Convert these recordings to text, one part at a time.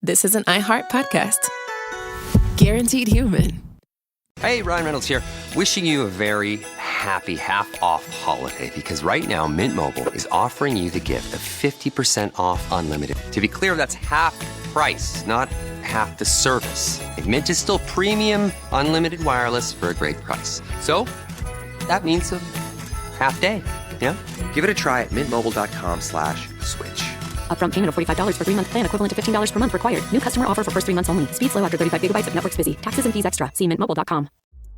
this is an iHeart podcast. Guaranteed human. Hey, Ryan Reynolds here. Wishing you a very happy half-off holiday because right now Mint Mobile is offering you the gift of 50% off unlimited. To be clear, that's half price, not half the service. Mint is still premium unlimited wireless for a great price. So that means a half day. Yeah? Give it a try at mintmobile.com/switch. Upfront payment of $45 for 3-month plan equivalent to $15 per month required. New customer offer for first 3 months only. Speed slow after 35 gigabytes if network's busy. Taxes and fees extra. See mintmobile.com.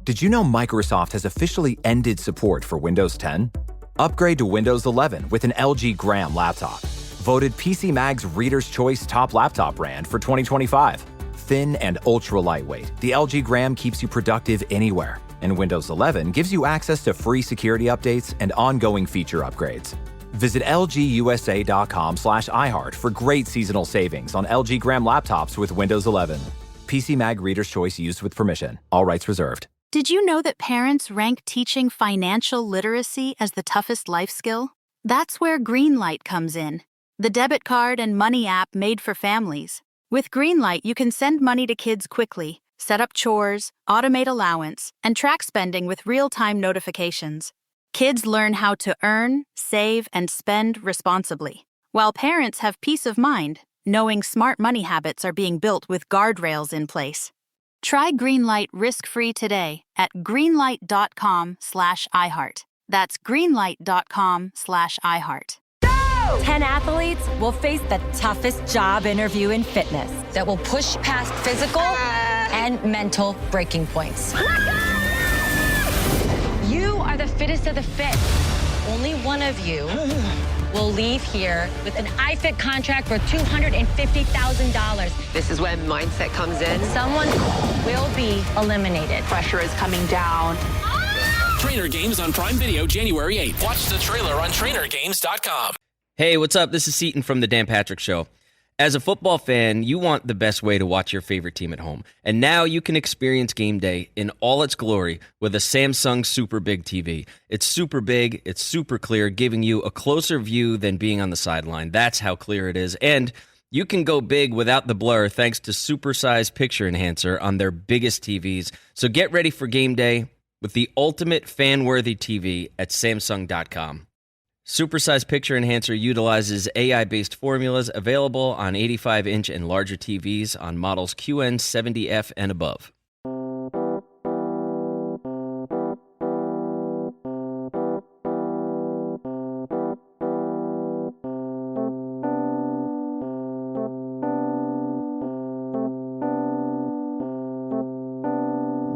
Did you know Microsoft has officially ended support for Windows 10? Upgrade to Windows 11 with an LG Gram laptop. Voted PC Mag's Reader's Choice Top Laptop Brand for 2025. Thin and ultra lightweight, the LG Gram keeps you productive anywhere. And Windows 11 gives you access to free security updates and ongoing feature upgrades. Visit lgusa.com/iHeart for great seasonal savings on LG Gram laptops with Windows 11. PC Mag Reader's Choice used with permission. All rights reserved. Did you know that parents rank teaching financial literacy as the toughest life skill? That's where Greenlight comes in, the debit card and money app made for families. With Greenlight, you can send money to kids quickly, set up chores, automate allowance, and track spending with real-time notifications. Kids learn how to earn, save, and spend responsibly, while parents have peace of mind, knowing smart money habits are being built with guardrails in place. Try Greenlight risk-free today at greenlight.com/iHeart. That's greenlight.com/iHeart. 10 athletes will face the toughest job interview in fitness that will push past physical and mental breaking points. You are the fittest of the fit. Only one of you will leave here with an iFit contract for $250,000. This is when mindset comes in. Someone will be eliminated. Pressure is coming down. Trainer Games on Prime Video January 8th. Watch the trailer on trainergames.com. Hey, what's up? This is Seton from The Dan Patrick Show. As a football fan, you want the best way to watch your favorite team at home. And now you can experience game day in all its glory with a Samsung Super Big TV. It's super big, it's super clear, giving you a closer view than being on the sideline. That's how clear it is. And you can go big without the blur thanks to Supersize Picture Enhancer on their biggest TVs. So get ready for game day with the ultimate fan-worthy TV at Samsung.com. Supersize Picture Enhancer utilizes AI-based formulas available on 85-inch and larger TVs on models QN70F and above.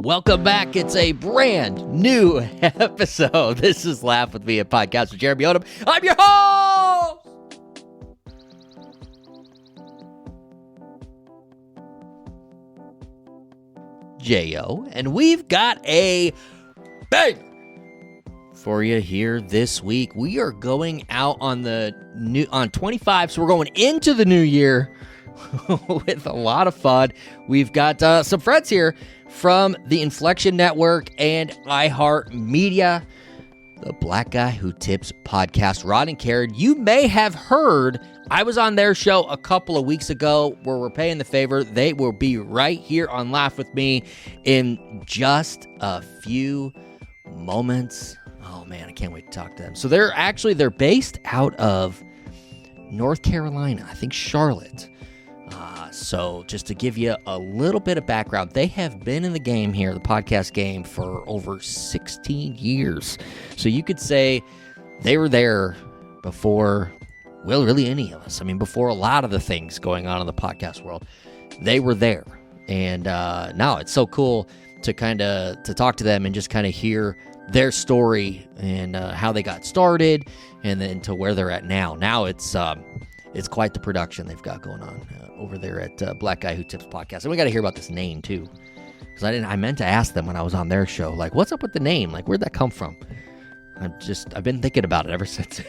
Welcome back. It's a brand new episode. This is Laugh With Me, a podcast with Jeremy Odem. I'm your host! J.O. And we've got a bang for you here this week. We are going out on 25, so we're going into the new year with a lot of fun. We've got some friends here from the Inflection Network and iHeart Media, the Black Guy Who Tips podcast. Rod and Karen, you may have heard, I was on their show a couple of weeks ago where we're paying the favor. They will be right here on Laugh With Me in just a few moments. Oh man, I can't wait to talk to them. So they're based out of North Carolina, I think Charlotte. So just to give you a little bit of background, they have been in the game here, the podcast game, for over 16 years. So you could say they were there before, well, really any of us. I mean, before a lot of the things going on in the podcast world, they were there. And now it's so cool to talk to them and just kind of hear their story and how they got started and then to where they're at now. Now it's quite the production they've got going on over there at Black Guy Who Tips podcast. And we got to hear about this name too, because I meant to ask them when I was on their show, like, what's up with the name? Like, where'd that come from? I've been thinking about it ever since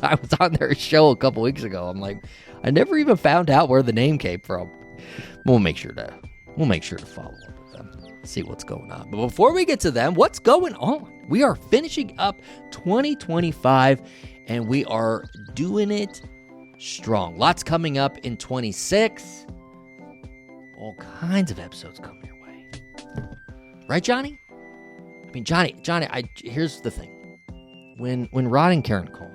I was on their show a couple weeks ago. I'm like, I never even found out where the name came from. We'll make sure to follow up with them, see what's going on. But before we get to them, what's going on? We are finishing up 2025, and we are doing it strong. Lots coming up in 26. All kinds of episodes coming your way. Right, Johnny? I mean, Johnny, here's the thing. When Rod and Karen call,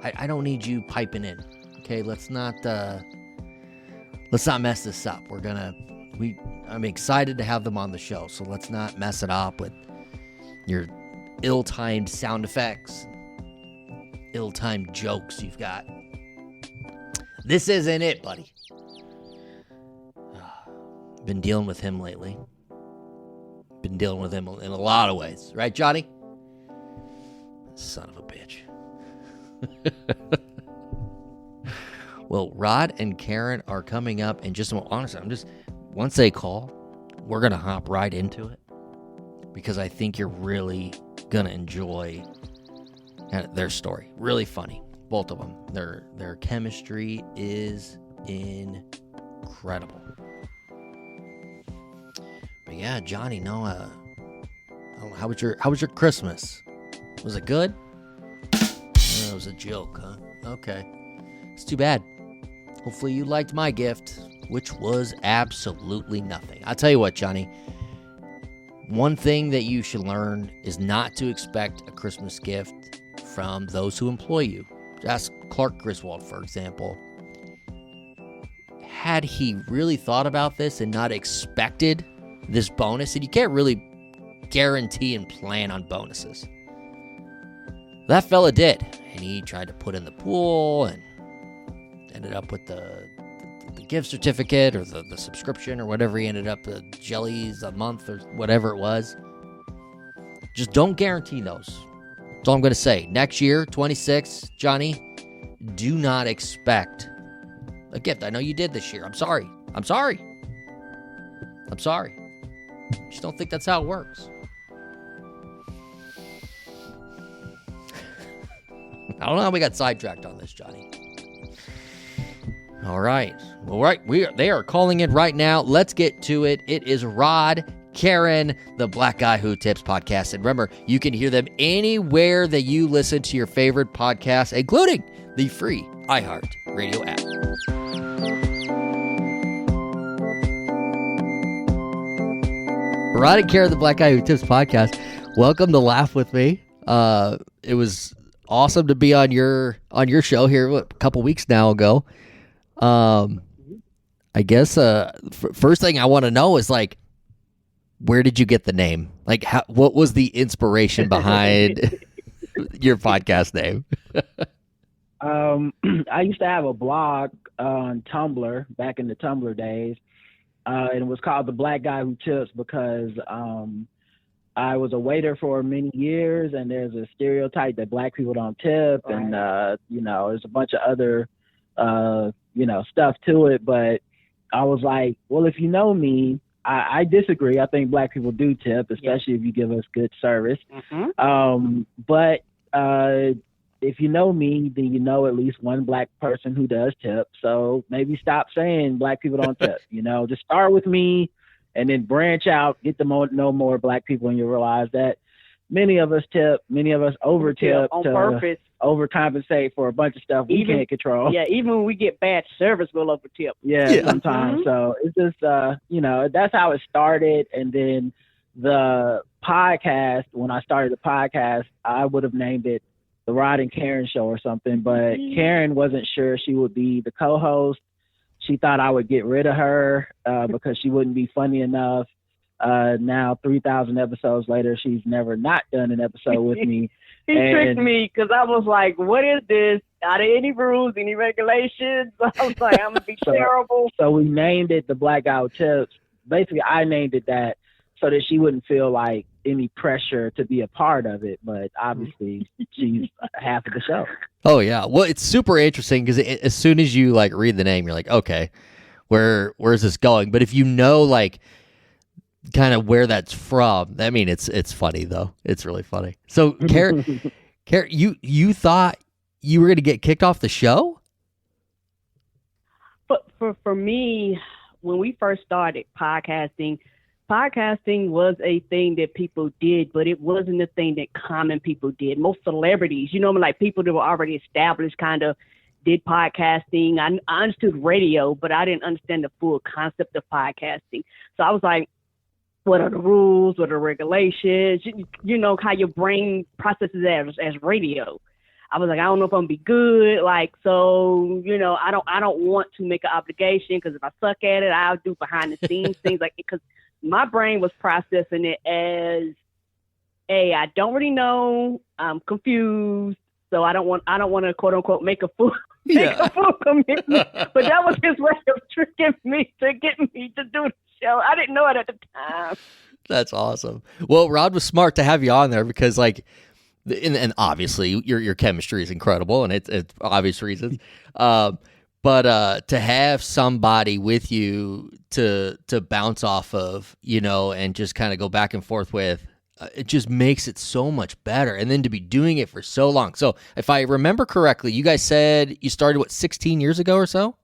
I don't need you piping in. Okay, let's not mess this up. I'm excited to have them on the show, so let's not mess it up with your ill-timed sound effects, ill-timed jokes you've got. This isn't it, buddy. Been dealing with him lately. Been dealing with him in a lot of ways. Right, Johnny? Son of a bitch. Well, Rod and Karen are coming up in just a moment. Honestly, once they call, we're going to hop right into it because I think you're really going to enjoy their story. Really funny. Both of them. Their chemistry is incredible. But yeah, Johnny, how was your Christmas? Was it good? It was a joke, huh? Okay. It's too bad. Hopefully you liked my gift, which was absolutely nothing. I'll tell you what, Johnny. One thing that you should learn is not to expect a Christmas gift from those who employ you. Ask Clark Griswold, for example. Had he really thought about this and not expected this bonus, and you can't really guarantee and plan on bonuses. That fella did, and he tried to put in the pool and ended up with the gift certificate or the subscription or whatever he ended up, the jellies a month or whatever it was. Just don't guarantee those. That's all I'm going to say. Next year, 26, Johnny, do not expect a gift. I know you did this year. I'm sorry. Just don't think that's how it works. I don't know how we got sidetracked on this, Johnny. All right. They are calling in right now. Let's get to it. It is Rod, Karen, the Black Guy Who Tips podcast. And remember, you can hear them anywhere that you listen to your favorite podcasts, including the free iHeart radio app. Rod and Karen, the Black Guy Who Tips podcast. Welcome to Laugh With Me. It was awesome to be on your show here a couple weeks now ago. I guess first thing I want to know is like, where did you get the name? Like, what was the inspiration behind your podcast name? I used to have a blog on Tumblr back in the Tumblr days, and it was called The Black Guy Who Tips because I was a waiter for many years, and there's a stereotype that black people don't tip, and there's a bunch of other stuff to it. But I was like, well, if you know me, I disagree. I think black people do tip, especially if you give us good service. Mm-hmm. But if you know me, then you know at least one black person who does tip. So maybe stop saying black people don't tip. Just start with me and then branch out, get to know more black people, and you realize that many of us tip, many of us over tip on to purpose, overcompensate for a bunch of stuff we can't control. Yeah, even when we get bad service, we'll over tip. Yeah, sometimes. Mm-hmm. So it's just, that's how it started. And then the podcast, when I started the podcast, I would have named it The Rod and Karen Show or something, but Karen wasn't sure she would be the co-host. She thought I would get rid of her because she wouldn't be funny enough. Now, 3,000 episodes later, she's never not done an episode with me. He tricked me because I was like, what is this? Are there any rules, any regulations? I was like, I'm going to be terrible. So we named it The Black Guy Who Tips. Basically, I named it that so that she wouldn't feel like any pressure to be a part of it. But obviously, she's half of the show. Oh, yeah. Well, it's super interesting because as soon as you read the name, you're like, okay, where's this going? But if you know, kind of where that's from, I mean, it's funny, though. It's really funny. So, Karen, you thought you were going to get kicked off the show? But for me, when we first started podcasting was a thing that people did, but it wasn't a thing that common people did. Most celebrities, people that were already established kind of did podcasting. I understood radio, but I didn't understand the full concept of podcasting. So I was like, what are the rules? What are the regulations? You know, how your brain processes as radio. I was like, I don't know if I'm gonna be good. Like, so, you know, I don't want to make an obligation, because if I suck at it, I'll do behind the scenes things like it, because my brain was processing it as, hey, I don't really know. I'm confused. So I don't want to quote unquote make a fool commitment. But that was his way of tricking me to get me to do the show. I didn't know it at the time. That's awesome. Well, Rod was smart to have you on there because, like, and obviously your chemistry is incredible, and it's obvious reasons. But to have somebody with you to bounce off of, you know, and just kind of go back and forth with, it just makes it so much better. And then to be doing it for so long. So if I remember correctly, you guys said you started, 16 years ago or so?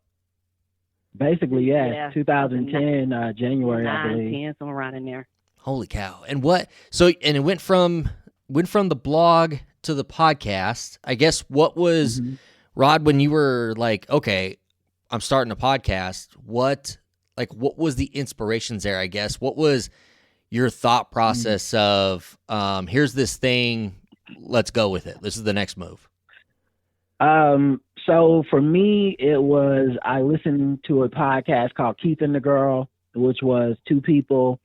Basically, yeah. 2010, January, I believe. 10, somewhere around in there. Holy cow. And it went from the blog to the podcast. I guess what was, Rod, when you were like, okay, I'm starting a podcast, what was the inspirations there, I guess? What was your thought process of, here's this thing, let's go with it. This is the next move. So for me, it was, I listened to a podcast called Keith and the Girl, which was two people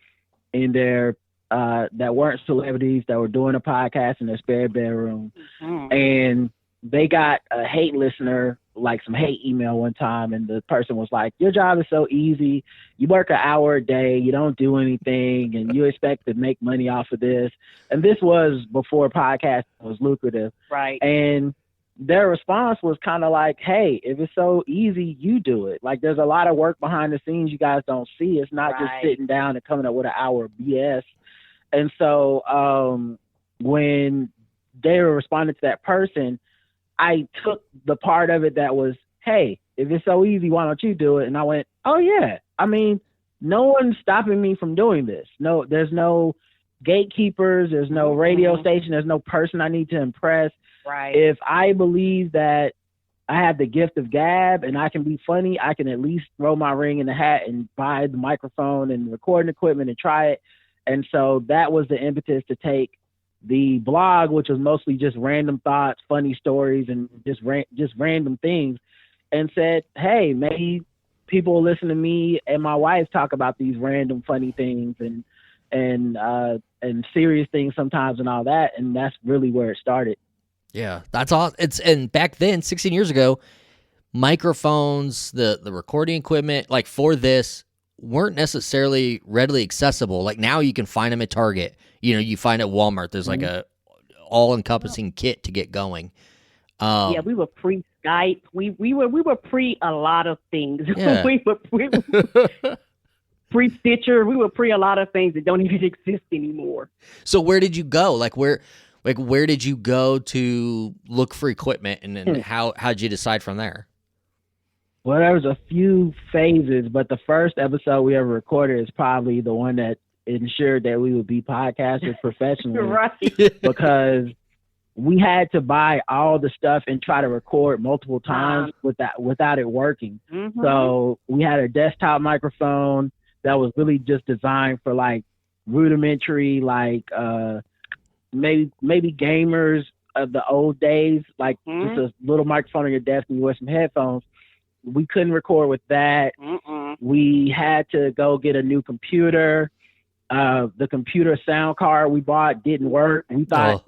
in their, that weren't celebrities, that were doing a podcast in their spare bedroom. And they got a hate listener, like some hate email one time, and the person was like, your job is so easy. You work an hour a day, you don't do anything, and you expect to make money off of this. And this was before podcasting was lucrative. Right. And their response was kind of like, hey, if it's so easy, you do it. Like, there's a lot of work behind the scenes you guys don't see. It's not just sitting down and coming up with an hour of BS. And so when they were responding to that person, I took the part of it that was, hey, if it's so easy, why don't you do it? And I went, oh, yeah. I mean, no one's stopping me from doing this. No, there's no gatekeepers. There's no radio station. There's no person I need to impress. Right. If I believe that I have the gift of gab and I can be funny, I can at least throw my ring in the hat and buy the microphone and recording equipment and try it. And so that was the impetus to take the blog, which was mostly just random thoughts, funny stories, and just random things, and said, hey, maybe people will listen to me and my wife talk about these random funny things and serious things sometimes and all that. And that's really where it started. Yeah, that's all. And back then, 16 years ago, microphones, the recording equipment, like for this, weren't necessarily readily accessible. Like now you can find them at Target. You know, you find at Walmart, there's like a all-encompassing kit to get going. Yeah, we were pre-Skype. We were pre a lot of things. Yeah. We were pre-Stitcher. We were pre a lot of things that don't even exist anymore. So where did you go? Where did you go to look for equipment, and then how'd you decide from there? Well, there was a few phases, but the first episode we ever recorded is probably the one that ensured that we would be podcasters professionally. Right. Because we had to buy all the stuff and try to record multiple times without it working. So we had a desktop microphone that was really just designed for like rudimentary, like maybe gamers of the old days, like just a little microphone on your desk and you wear some headphones. We couldn't record with that. We had to go get a new computer. The computer sound card we bought didn't work. We thought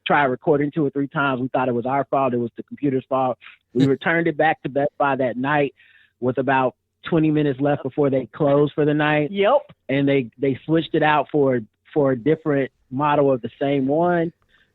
try recording 2 or 3 times. We thought it was our fault. It was the computer's fault. We returned it back to Best Buy that night with about 20 minutes left before they closed for the night. Yep. And they switched it out for a different model of the same one.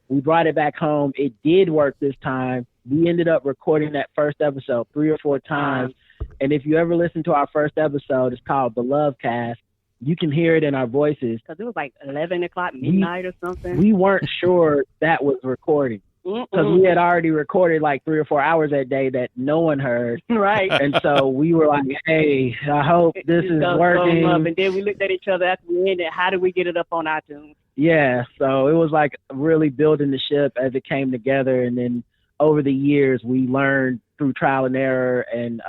We brought it back home. It did work this time. We ended up recording that first episode 3 or 4 times. And if you ever listen to our first episode, it's called The Love Cast. You can hear it in our voices. Because it was like 11 o'clock midnight or something. We weren't sure that was recording. Because we had already recorded like 3 or 4 hours that day that no one heard. Right. And so we were like, hey, I hope this is working. And then we looked at each other after we ended. How do we get it up on iTunes? Yeah. So it was like really building the ship as it came together. And then over the years, we learned through trial and error and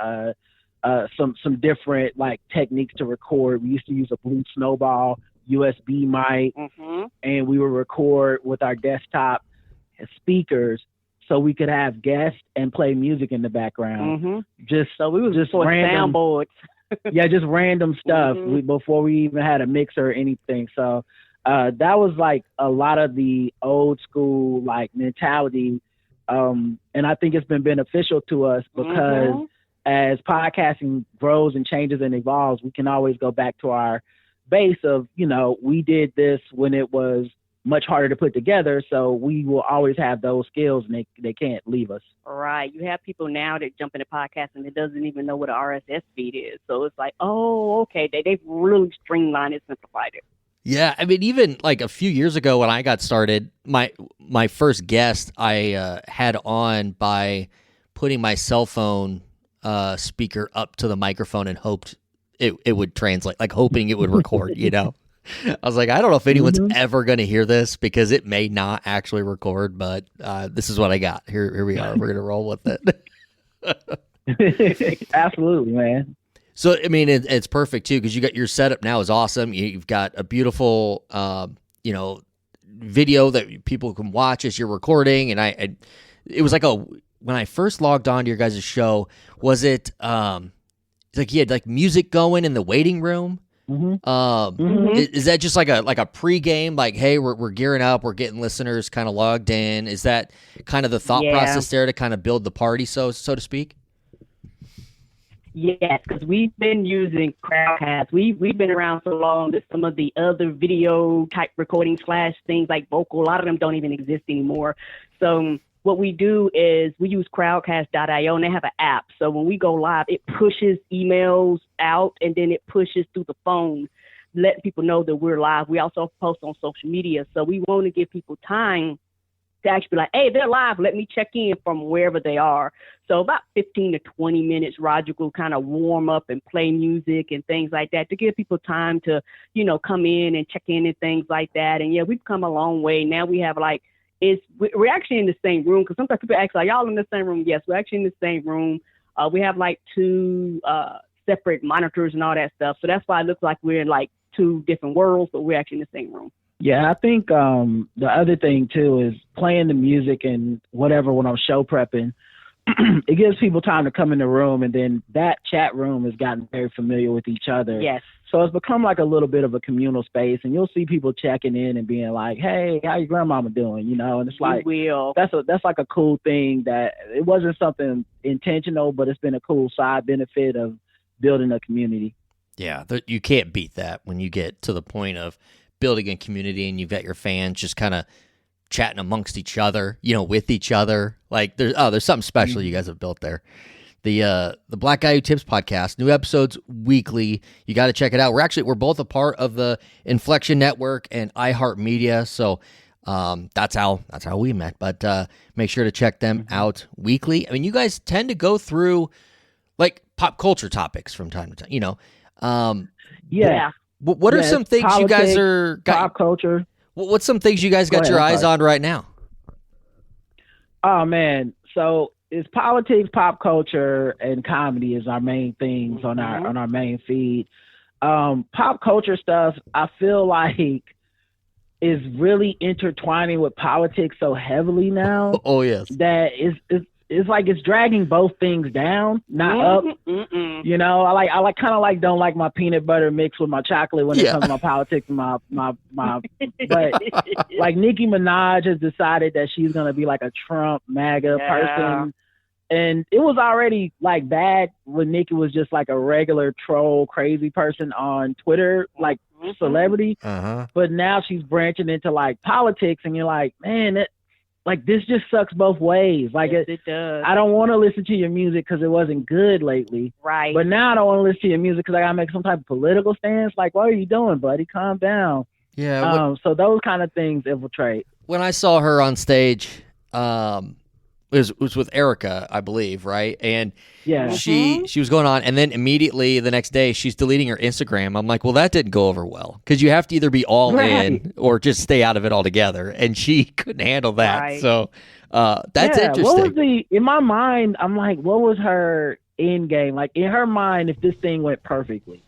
some different like techniques to record. We used to use a Blue Snowball USB mic, and we would record with our desktop speakers so we could have guests and play music in the background. So we was just random soundboards. yeah, just random stuff before we even had a mixer or anything. So that was like a lot of the old school like mentality, and I think it's been beneficial to us because as podcasting grows and changes and evolves, we can always go back to our base of, you know, we did this when it was much harder to put together, so we will always have those skills, and they can't leave us. Right. You have people now that jump into podcasting that doesn't even know what an RSS feed is. So it's like, oh, okay, they've really streamlined it, simplified it. Yeah, I mean, even like a few years ago when I got started, my first guest I had on by putting my cell phone speaker up to the microphone and hoped it would translate, like hoping it would record, you know? I was like, I don't know if anyone's ever going to hear this because it may not actually record, but this is what I got. Here we are. We're going to roll with it. Absolutely, man. So, I mean, it's perfect, too, because you got your setup now is awesome. You've got a beautiful, video that people can watch as you're recording. And it was like when I first logged on to your guys' show, was it like you had like music going in the waiting room? Is that just like a pregame, like, hey, we're gearing up, we're getting listeners kind of logged in? Is that kind of the thought process there to kind of build the party, so to speak? Yes, because we've been using Crowdcast. We've been around so long that some of the other video type recording / things like vocal, a lot of them don't even exist anymore. So what we do is we use crowdcast.io, and they have an app. So when we go live, it pushes emails out, and then it pushes through the phone, letting people know that we're live. We also post on social media. So we want to give people time to actually be like, hey, they're live. Let me check in from wherever they are. So about 15 to 20 minutes, Roger will kind of warm up and play music and things like that to give people time to, you know, come in and check in and things like that. And yeah, we've come a long way. Now we have like, we're actually in the same room, because sometimes people ask, like, y'all in the same room? Yes, we're actually in the same room. We have like 2 separate monitors and all that stuff. So that's why it looks like we're in like 2 different worlds, but we're actually in the same room. Yeah, I think the other thing too is playing the music and whatever when I'm show prepping. It gives people time to come in the room, and then that chat room has gotten very familiar with each other. Yes. So it's become like a little bit of a communal space, and you'll see people checking in and being like, "Hey, how your grandmama doing?" You know, and it's like that's like a cool thing that it wasn't something intentional, but it's been a cool side benefit of building a community. Yeah, you can't beat that when you get to the point of building a community and you've got your fans just kind of chatting amongst each other, you know, with each other. Like there's something special you guys have built there. The Black Guy Who Tips podcast, new episodes weekly. You got to check it out. We're both a part of the Inflection Network and iHeart Media, so that's how we met. But make sure to check them out weekly. I mean, you guys tend to go through like pop culture topics from time to time. You know, yeah. What are some things politics, you guys are pop culture? What's some things you guys got your eyes on right now? Oh man, so it's politics, pop culture, and comedy is our main things on our main feed. Pop culture stuff, I feel like, is really intertwining with politics so heavily now. Oh yes, that it's like it's dragging both things down, not up. You know, I kind of don't like my peanut butter mixed with my chocolate when it comes to my politics and my but like Nikki Minaj has decided that she's gonna be like a Trump MAGA person. And it was already like bad when Nikki was just like a regular troll crazy person on Twitter, like celebrity. But now she's branching into like politics, and you're like, man, like this just sucks both ways. Like it does. I don't want to listen to your music because it wasn't good lately. Right. But now I don't want to listen to your music because I gotta make some type of political stance. Like, what are you doing, buddy? Calm down. Yeah. So those kind of things infiltrate. When I saw her on stage, it was with Erica, I believe, right? And Yeah. she was going on, and then immediately the next day she's deleting her Instagram. I'm like, well, that didn't go over well because you have to either be all in or just stay out of it altogether. And she couldn't handle that. Right. So that's interesting. What was in my mind, I'm like, what was her end game? Like in her mind, if this thing went perfectly,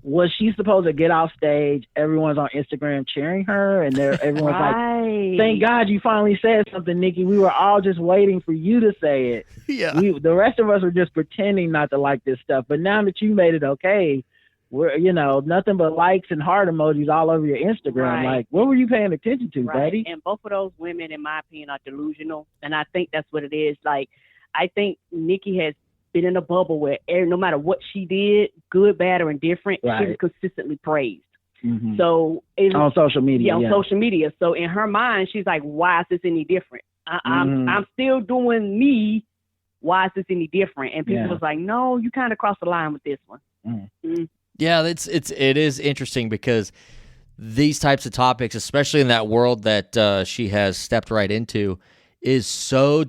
was she supposed to get off stage? Everyone's on Instagram cheering her, and everyone's like, "Thank God you finally said something, Nikki. We were all just waiting for you to say it. Yeah, the rest of us were just pretending not to like this stuff. But now that you made it okay, we're nothing but likes and heart emojis all over your Instagram. Right. Like, what were you paying attention to, buddy?" And both of those women, in my opinion, are delusional, and I think that's what it is. Like, I think Nikki has been in a bubble where no matter what she did, good, bad, or indifferent, she was consistently praised. Mm-hmm. So on social media, on social media. So in her mind, she's like, "Why is this any different? I'm still doing me. Why is this any different?" And people was like, "No, you kind of crossed the line with this one." Mm-hmm. Yeah, it is interesting because these types of topics, especially in that world that she has stepped right into, is so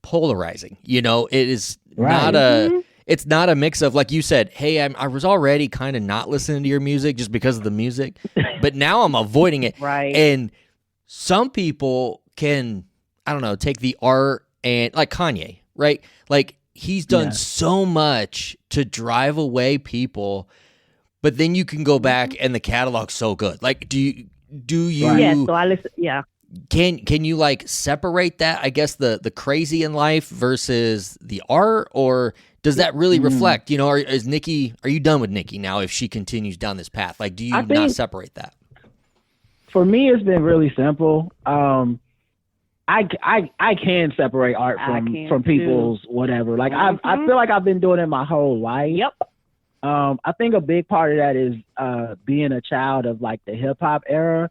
polarizing. It is not it's not a mix of, like you said, hey, I was already kind of not listening to your music just because of the music, but now I'm avoiding it. Right. And some people can, I don't know, take the art and, like Kanye, right? Like he's done so much to drive away people, but then you can go back and the catalog's so good. Like, do you? Yeah. So I listen. Yeah. Can you like separate that, I guess, the crazy in life versus the art, or does that really reflect, are you done with Nikki now if she continues down this path? Like, do you not separate that? For me, it's been really simple. I can separate art from people's whatever. Like I feel like I've been doing it my whole life. Yep. I think a big part of that is being a child of like the hip hop era.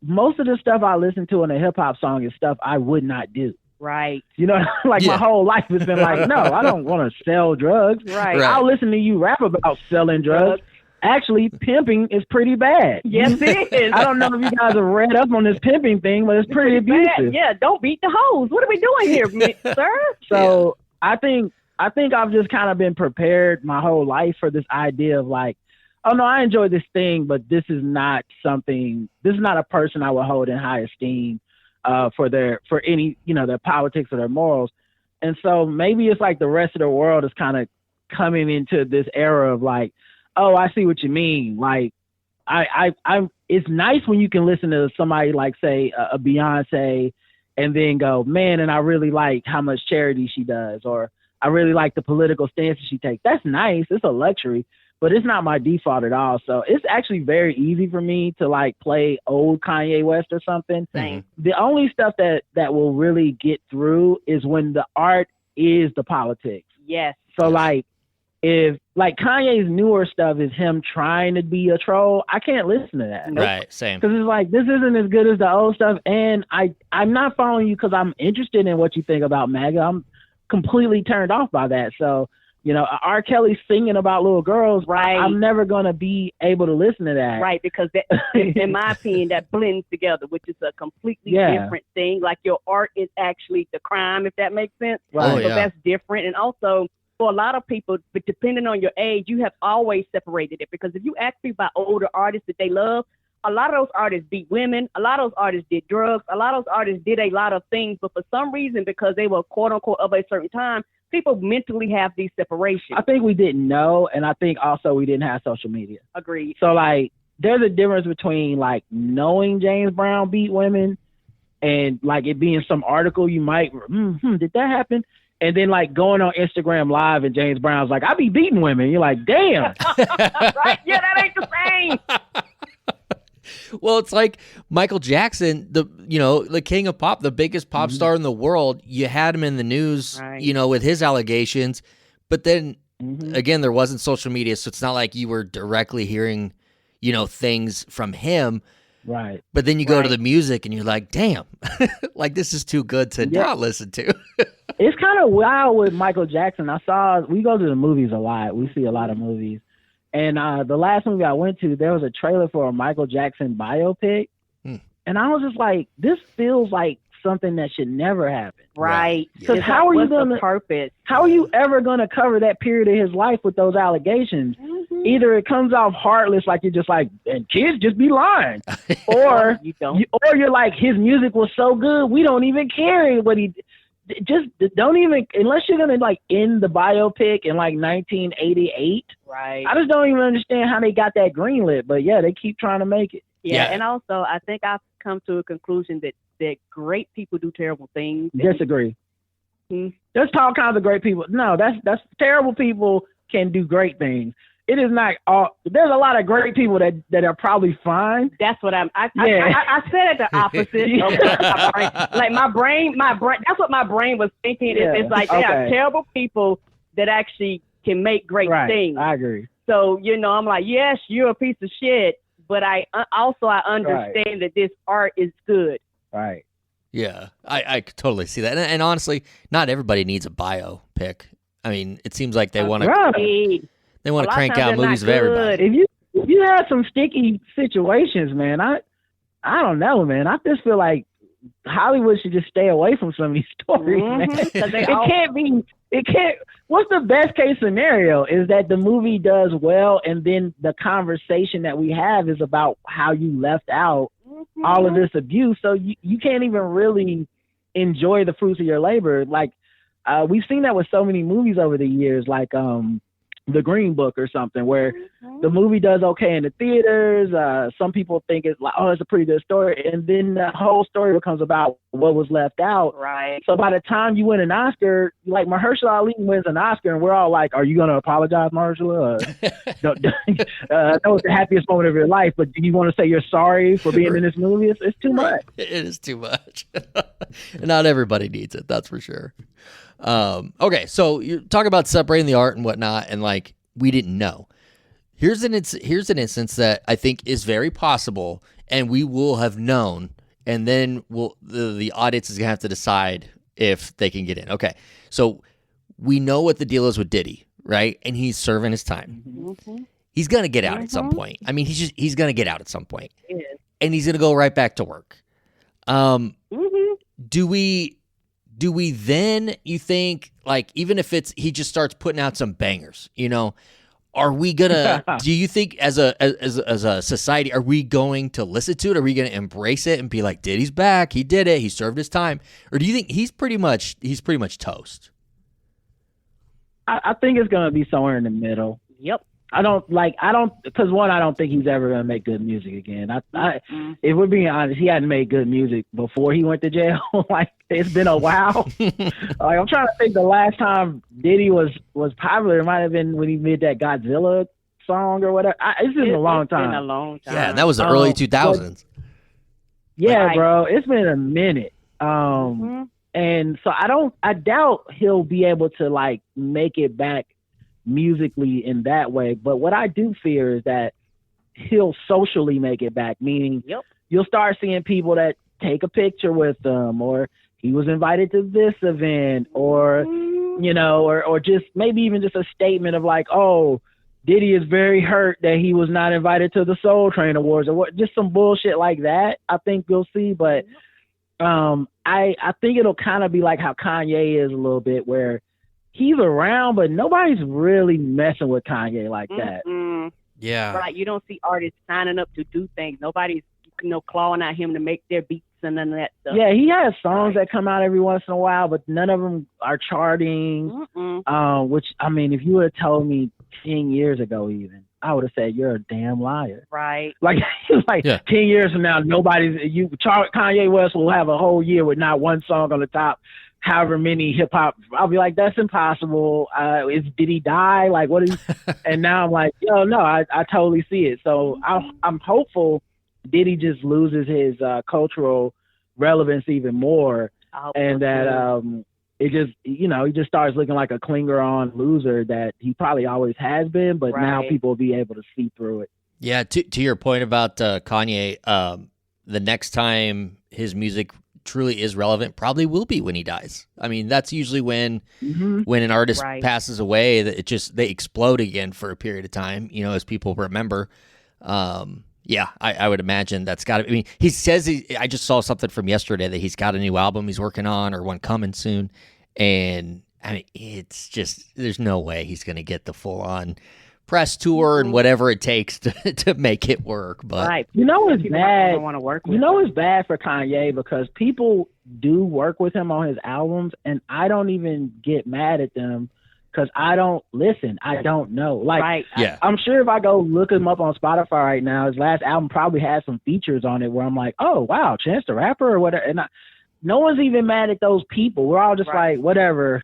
Most of the stuff I listen to in a hip hop song is stuff I would not do. Right. My whole life has been like, no, I don't want to sell drugs. Right. I'll listen to you rap about selling drugs. Actually, pimping is pretty bad. Yes, it is. I don't know if you guys have read up on this pimping thing, but it's pretty abusive. Bad. Yeah, don't beat the hoes. What are we doing here, sir? So I think I've just kind of been prepared my whole life for this idea of like, oh no, I enjoy this thing, but this is not a person I would hold in high esteem for any, their politics or their morals. And so maybe it's like the rest of the world is kind of coming into this era of like, oh, I see what you mean. Like it's nice when you can listen to somebody like, say, a Beyonce and then go, man, and I really like how much charity she does, or I really like the political stances she takes. That's nice. It's a luxury. But it's not my default at all. So it's actually very easy for me to like play old Kanye West or something. Mm-hmm. The only stuff that will really get through is when the art is the politics. Yes. So like if like Kanye's newer stuff is him trying to be a troll, I can't listen to that. Right. Same. Because it's like, this isn't as good as the old stuff. And I'm not following you because I'm interested in what you think about MAGA. I'm completely turned off by that. So, R. Kelly singing about little girls, right? I'm never going to be able to listen to that. Right, because that, in my opinion, that blends together, which is a completely different thing. Like your art is actually the crime, if that makes sense. Right. So that's different. And also, for a lot of people, but depending on your age, you have always separated it. Because if you ask me about older artists that they love, a lot of those artists beat women. A lot of those artists did drugs. A lot of those artists did a lot of things. But for some reason, because they were quote unquote of a certain time, people mentally have these separations. I think we didn't know, and I think also we didn't have social media. Agreed. So like, there's a difference between like knowing James Brown beat women and like it being some article you might, did that happen? And then like going on Instagram Live and James Brown's like, I be beating women. You're like, damn. Right? Yeah, that ain't the same. Well, it's like Michael Jackson, the king of pop, the biggest pop star in the world. You had him in the news, with his allegations, but then again, there wasn't social media, so it's not like you were directly hearing, things from him. Right. But then you go to the music and you're like, damn, like this is too good to not listen to. It's kind of wild with Michael Jackson. We go to the movies a lot. We see a lot of movies. And the last movie I went to, there was a trailer for a Michael Jackson biopic. And I was just like, this feels like something that should never happen. Right. Because how are you going to purpose? How are you ever going to cover that period of his life with those allegations? Mm-hmm. Either it comes off heartless, like you're just like, and kids just be lying, or or you're like, his music was so good, we don't even care what he. Just don't even, unless you're gonna like end the biopic in like 1988. Right. I just don't even understand how they got that greenlit. But yeah, they keep trying to make it. Yeah, and also I think I've come to a conclusion that great people do terrible things. Disagree. Hmm. There's all kinds of great people. No, that's terrible people can do great things. It is not all. There's a lot of great people that are probably fine. That's what I said it the opposite. Like my brain. That's what my brain was thinking. Yeah. It's like there are terrible people that actually can make great things. I agree. So I'm like, yes, you're a piece of shit, but I understand that this art is good. Right. Yeah, I could totally see that. And honestly, not everybody needs a biopic. I mean, it seems like they want to. They want to crank out movies of everybody. If you have some sticky situations, man, I don't know, man. I just feel like Hollywood should just stay away from some of these stories, man. It can't. What's the best case scenario is that the movie does well, and then the conversation that we have is about how you left out all of this abuse, so you can't even really enjoy the fruits of your labor. Like we've seen that with so many movies over the years, like The Green Book or something, where the movie does okay in the theaters. Some people think it's like, oh, it's a pretty good story. And then the whole story becomes about what was left out. Right. So by the time you win an Oscar, like Mahershala Ali wins an Oscar, and we're all like, are you going to apologize, Mahershala? That was the happiest moment of your life, but do you want to say you're sorry for being in this movie? It's too much. It is too much. Not everybody needs it, that's for sure. Okay, so you talk about separating the art and whatnot, and like we didn't know. Here's an instance that I think is very possible, and we will have known, and then the audience is gonna have to decide if they can get in. Okay, so we know what the deal is with Diddy, right? And he's serving his time. Mm-hmm. He's gonna get out at some point. I mean, he's gonna get out at some point, Yes. and he's gonna go right back to work. Do we then, you think, like, even if he just starts putting out some bangers, are we gonna, do you think as a society, are we going to listen to it? Are we going to embrace it and be like, Diddy's back, he did it, he served his time? Or do you think he's pretty much toast? I think it's going to be somewhere in the middle. Yep. Because one, I don't think he's ever going to make good music again. If we're being honest, he hadn't made good music before he went to jail. Like, it's been a while. I'm trying to think the last time Diddy was popular. It might have been when he made that Godzilla song or whatever. It's been a long time. It's been a long time. Yeah, that was the early 2000s. Yeah, bro, it's been a minute. And so I doubt he'll be able to like make it back musically in that way. But what I do fear is that he'll socially make it back, meaning you'll start seeing people that take a picture with him, or he was invited to this event, or or just maybe even just a statement of like, oh, Diddy is very hurt that he was not invited to the Soul Train Awards, or what, just some bullshit like that. I think you'll see, but I think it'll kind of be like how Kanye is a little bit, where he's around, but nobody's really messing with Kanye like that. Yeah. Right. You don't see artists signing up to do things. Nobody's, clawing at him to make their beats and none of that stuff. Yeah, he has songs that come out every once in a while, but none of them are charting. Which, I mean, if you would have told me 10 years ago even, I would have said, you're a damn liar. Right. Like 10 years from now, Kanye West will have a whole year with not one song on the top, however many hip hop. I'll be like, that's impossible. Did he die? Like, what is? And now I'm like, no, I totally see it. So I'm hopeful Diddy just loses his cultural relevance even more, and that it just, he just starts looking like a clinger on loser that he probably always has been, but now people will be able to see through it. Yeah, to your point about Kanye, the next time his music truly is relevant probably will be when he dies. I mean, that's usually when an artist passes away, that they explode again for a period of time, as people remember. Yeah, I would imagine that's got to. I mean, he says I just saw something from yesterday that he's got a new album he's working on or one coming soon, and I mean, it's just there's no way he's going to get the full on press tour and whatever it takes to make it work. But Right. You know it's bad. Want to work with You know it's bad for Kanye because people do work with him on his albums, and I don't even get mad at them because I don't listen. I don't know. Like, Right. Yeah. I'm sure if I go look him up on Spotify right now, his last album probably has some features on it where I'm like, oh wow, Chance the Rapper or whatever. And no one's even mad at those people. We're all just like, whatever.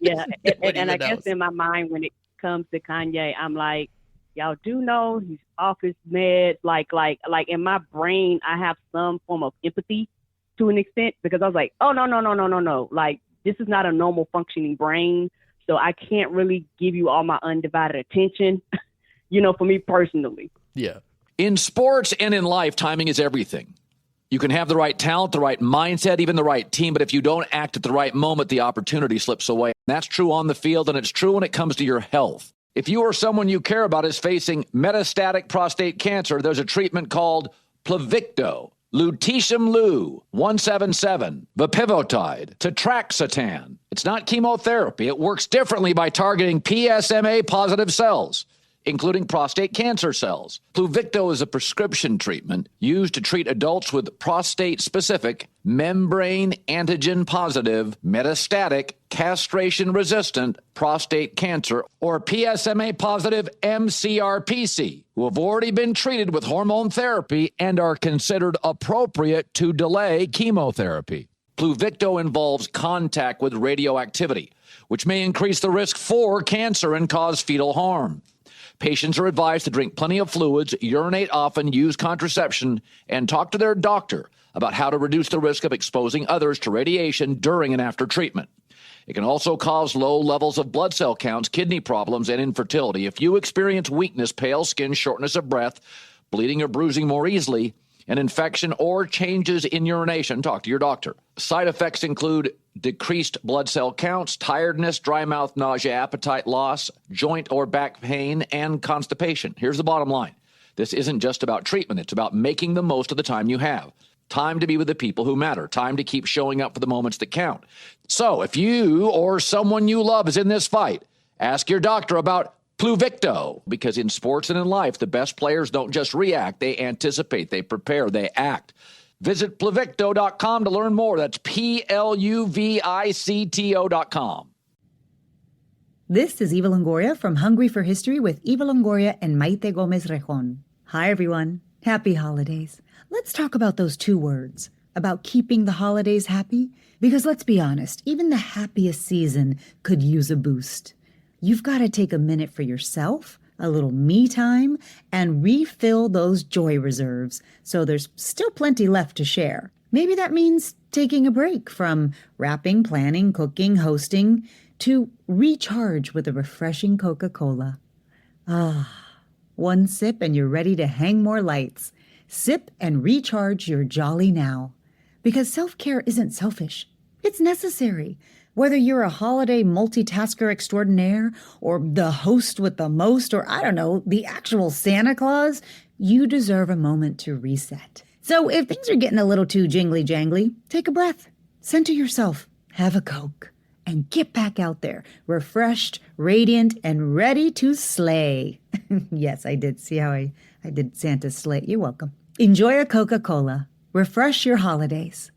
Yeah, and I even guess knows? in my mind when it comes to Kanye, I'm like, y'all do know he's off his meds. Like in my brain, I have some form of empathy to an extent because I was like, oh no. Like this is not a normal functioning brain, so I can't really give you all my undivided attention. For me personally. yeah. In sports and in life, timing is everything. You can have the right talent, the right mindset, even the right team, but if you don't act at the right moment, the opportunity slips away. That's true on the field, and it's true when it comes to your health. If you or someone you care about is facing metastatic prostate cancer, there's a treatment called Pluvicto, Lutetium Lu 177, Vapivotide, Tetraxetan. It's not chemotherapy. It works differently by targeting PSMA-positive cells, including prostate cancer cells. Pluvicto is a prescription treatment used to treat adults with prostate-specific, membrane antigen-positive, metastatic, castration-resistant prostate cancer, or PSMA-positive MCRPC, who have already been treated with hormone therapy and are considered appropriate to delay chemotherapy. Pluvicto involves contact with radioactivity, which may increase the risk for cancer and cause fetal harm. Patients are advised to drink plenty of fluids, urinate often, use contraception, and talk to their doctor about how to reduce the risk of exposing others to radiation during and after treatment. It can also cause low levels of blood cell counts, kidney problems, and infertility. If you experience weakness, pale skin, shortness of breath, bleeding or bruising more easily, an infection, or changes in urination, talk to your doctor. Side effects include decreased blood cell counts, tiredness, dry mouth, nausea, appetite loss, joint or back pain, and constipation. Here's the bottom line. This isn't just about treatment. It's about making the most of the time you have. Time to be with the people who matter. Time to keep showing up for the moments that count. So if you or someone you love is in this fight, ask your doctor about Pluvicto, because in sports and in life, the best players don't just react, they anticipate, they prepare, they act. Visit Pluvicto.com to learn more. That's Pluvicto.com. This is Eva Longoria from Hungry for History with Eva Longoria and Maite Gomez Rejon. Hi, everyone. Happy holidays. Let's talk about those two words, about keeping the holidays happy, because let's be honest, even the happiest season could use a boost. You've got to take a minute for yourself, a little me time, and refill those joy reserves so there's still plenty left to share. Maybe that means taking a break from wrapping, planning, cooking, hosting, to recharge with a refreshing Coca-Cola. Ah, one sip and you're ready to hang more lights. Sip and recharge your jolly now. Because self-care isn't selfish. It's necessary. Whether you're a holiday multitasker extraordinaire or the host with the most or, I don't know, the actual Santa Claus, you deserve a moment to reset. So if things are getting a little too jingly-jangly, take a breath, center yourself, have a Coke, and get back out there, refreshed, radiant, and ready to slay. Yes, I did. See how I did Santa's sleigh? You're welcome. Enjoy a Coca-Cola. Refresh your holidays.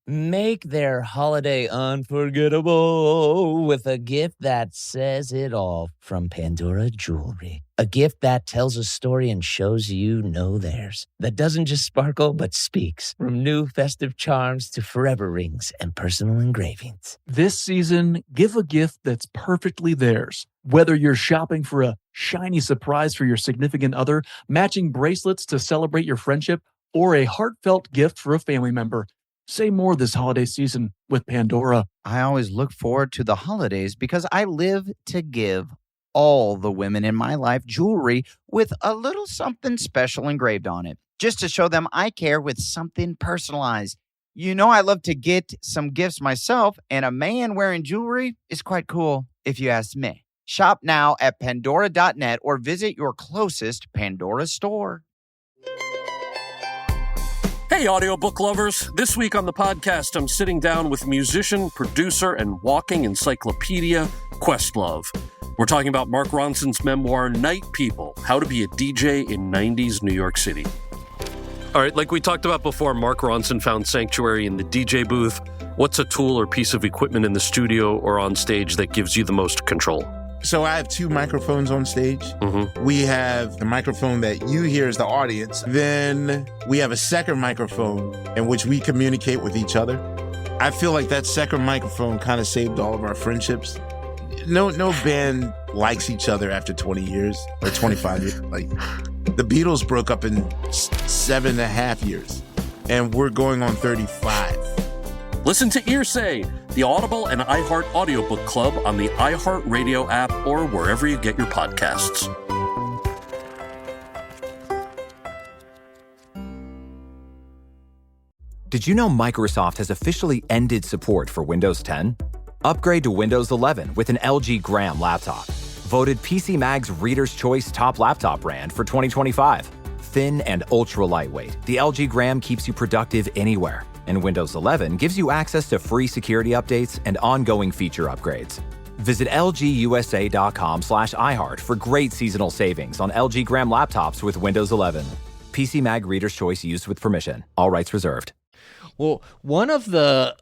Make their holiday unforgettable with a gift that says it all from Pandora Jewelry. A gift that tells a story and shows you know theirs. That doesn't just sparkle, but speaks. From new festive charms to forever rings and personal engravings. This season, give a gift that's perfectly theirs. Whether you're shopping for a shiny surprise for your significant other, matching bracelets to celebrate your friendship, or a heartfelt gift for a family member, say more this holiday season with Pandora. I always look forward to the holidays because I live to give all the women in my life jewelry with a little something special engraved on it, just to show them I care with something personalized. You know, I love to get some gifts myself, and a man wearing jewelry is quite cool, if you ask me. Shop now at Pandora.net or visit your closest Pandora store. Hey, audiobook lovers. This week on the podcast, I'm sitting down with musician, producer, and walking encyclopedia, Questlove. We're talking about Mark Ronson's memoir, Night People, How to Be a DJ in 90s New York City. All right, like we talked about before, Mark Ronson found sanctuary in the DJ booth. What's a tool or piece of equipment in the studio or on stage that gives you the most control? So I have 2 microphones on stage. Mm-hmm. We have the microphone that you hear as the audience. Then we have a second microphone in which we communicate with each other. I feel like that second microphone kind of saved all of our friendships. No band likes each other after 20 years or 25 years. Like the Beatles broke up in 7.5 years, and we're going on 35. Listen to Earsay, the Audible and iHeart audiobook club on the iHeart Radio app or wherever you get your podcasts. Did you know Microsoft has officially ended support for Windows 10? Upgrade to Windows 11 with an LG Gram laptop. Voted PC Mag's Reader's Choice Top Laptop Brand for 2025. Thin and ultra lightweight, the LG Gram keeps you productive anywhere. And Windows 11 gives you access to free security updates and ongoing feature upgrades. Visit lgusa.com/iHeart for great seasonal savings on LG Gram laptops with Windows 11. PC Mag Reader's Choice used with permission. All rights reserved. Well, one of the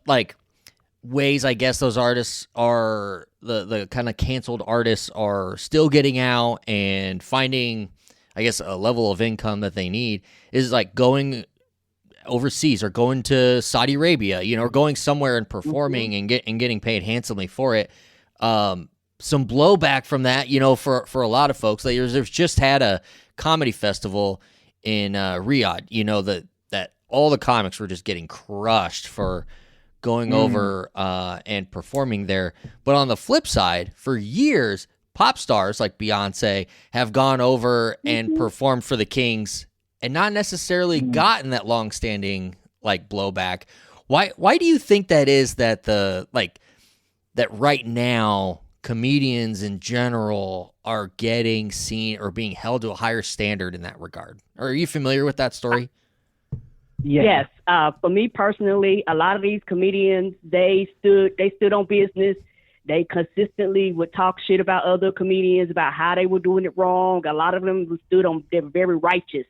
ways I guess those artists are the kind of canceled artists are still getting out and finding, I guess, a level of income that they need is like going overseas or going to Saudi Arabia, or going somewhere and performing and getting paid handsomely for it. Some blowback from that, for a lot of folks. Like there's just had a comedy festival in Riyadh, that all the comics were just getting crushed for going over and performing there. But on the flip side, for years, pop stars like Beyonce have gone over and performed for the Kings and not necessarily gotten that long-standing blowback. Why do you think that is that that right now comedians in general are getting seen or being held to a higher standard in that regard? Are you familiar with that story? Yes. For me personally, a lot of these comedians, they stood on business. They consistently would talk shit about other comedians, about how they were doing it wrong. A lot of them they were very righteous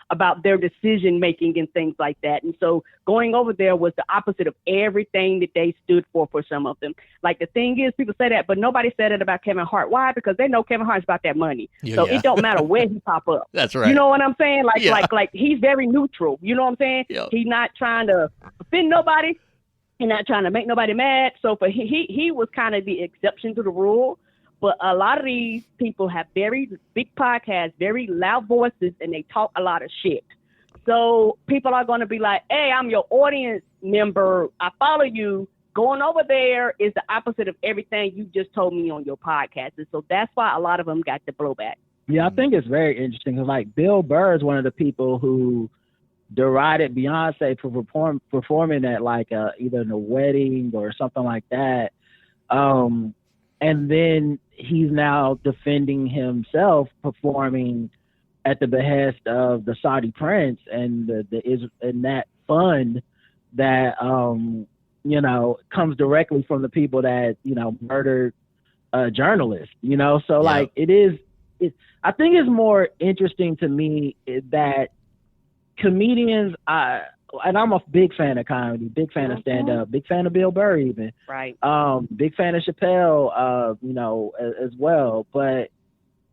about their decision making and things like that. And so going over there was the opposite of everything that they stood for some of them. Like the thing is, people say that, but nobody said it about Kevin Hart. Why? Because they know Kevin Hart's about that money. It don't matter where he pop up. That's right. You know what I'm saying? Like he's very neutral. You know what I'm saying? Yep. He's not trying to offend nobody. He's not trying to make nobody mad. So for he was kind of the exception to the rule. But a lot of these people have very big podcasts, very loud voices, and they talk a lot of shit. So people are going to be like, hey, I'm your audience member. I follow you. Going over there is the opposite of everything you just told me on your podcast. And so that's why a lot of them got the blowback. Yeah, I think it's very interesting. Like Bill Burr is one of the people who derided Beyonce for performing at either in a wedding or something like that. And then he's now defending himself performing at the behest of the Saudi prince and and that fund that comes directly from the people that murdered journalists. So I think it's more interesting to me that comedians, and I'm a big fan of comedy, big fan of stand-up, big fan of Bill Burr even. Right. Big fan of Chappelle, as well. But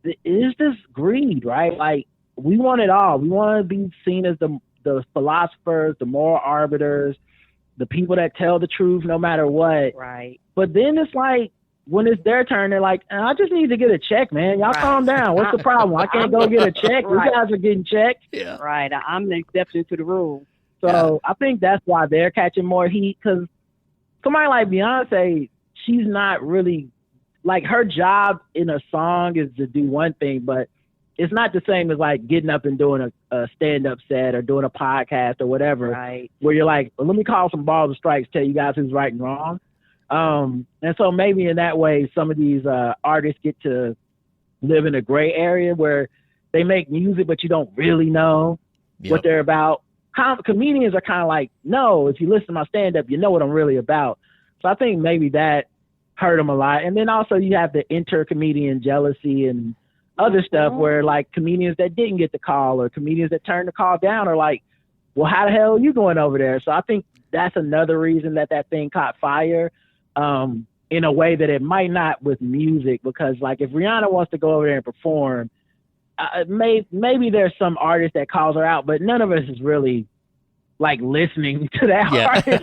it is this greed, right? Like, we want it all. We want to be seen as the philosophers, the moral arbiters, the people that tell the truth no matter what. Right. But then it's like, when it's their turn, they're like, I just need to get a check, man. Y'all calm down. What's the problem? I can't go get a check. You guys are getting checked. Yeah. Right. I'm the exception to the rule. So I think that's why they're catching more heat, because somebody like Beyonce, she's not really, her job in a song is to do one thing, but it's not the same as getting up and doing a stand-up set or doing a podcast or whatever, right, where you're like, well, let me call some balls and strikes, tell you guys who's right and wrong. And so maybe in that way, some of these artists get to live in a gray area where they make music, but you don't really know what they're about. Comedians are kind of like, no, if you listen to my stand-up, you know what I'm really about. So I think maybe that hurt them a lot. And then also you have the inter-comedian jealousy and other stuff where like comedians that didn't get the call or comedians that turned the call down are like, well, how the hell are you going over there? So I think that's another reason that thing caught fire in a way that it might not with music, because like if Rihanna wants to go over there and perform, maybe there's some artist that calls her out, but none of us is really like listening to that artist.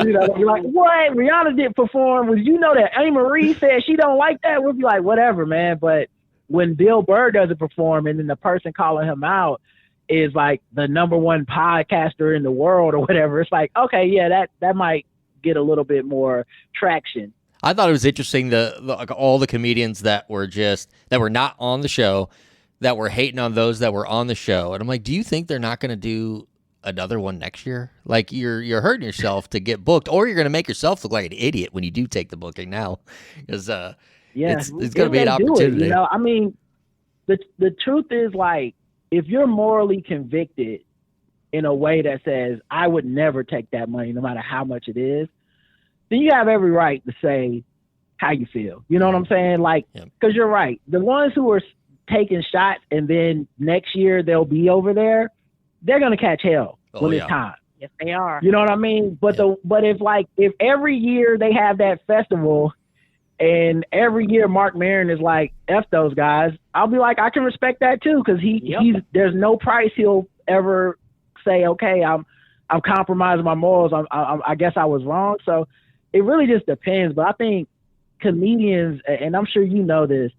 You know, you're like, what? Rihanna didn't perform. Well, you know that Anne Marie said she don't like that? We'll be like, whatever, man. But when Bill Burr doesn't perform and then the person calling him out is like the number one podcaster in the world or whatever, it's like, okay, yeah, that might get a little bit more traction. I thought it was interesting like all the comedians that were not on the show that were hating on those that were on the show. And I'm like, do you think they're not going to do another one next year? Like you're hurting yourself to get booked, or you're going to make yourself look like an idiot when you do take the booking now. Because it's going to be an opportunity. You know, I mean, the truth is like, if you're morally convicted in a way that says, I would never take that money no matter how much it is, then you have every right to say how you feel. You know what I'm saying? Like, because you're right. The ones who are taking shots and then next year they'll be over there, they're going to catch hell when it's time. Yes, they are. You know what I mean? But if every year they have that festival and every year Mark Maron is like, F those guys, I'll be like, I can respect that too, because there's no price he'll ever say, okay, I'm compromising my morals. I guess I was wrong. So it really just depends. But I think comedians, and I'm sure you know this,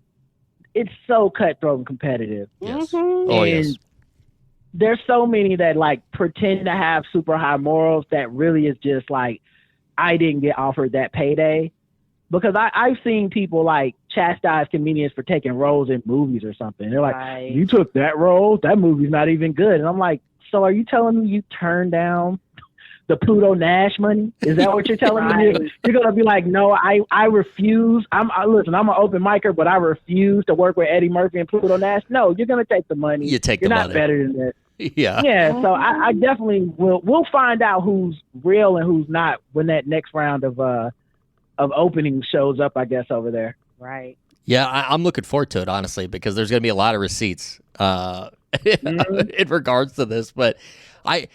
it's so cutthroat and competitive. Yes. Mm-hmm. Oh, and yes. There's so many that like pretend to have super high morals that really is just like, I didn't get offered that payday. Because I've seen people like chastise comedians for taking roles in movies or something. They're like, you took that role? That movie's not even good. And I'm like, so are you telling me you turned down the Pluto Nash money? Is that what you're telling me? You're going to be like, no, I refuse. Listen, I'm an open micer, but I refuse to work with Eddie Murphy and Pluto Nash. No, you're going to take the money. You take you're the not money. better than that. Yeah. Yeah, so I definitely we'll find out who's real and who's not when that next round of opening shows up, I guess, over there. Right. Yeah, I'm looking forward to it, honestly, because there's going to be a lot of receipts in regards to this. But I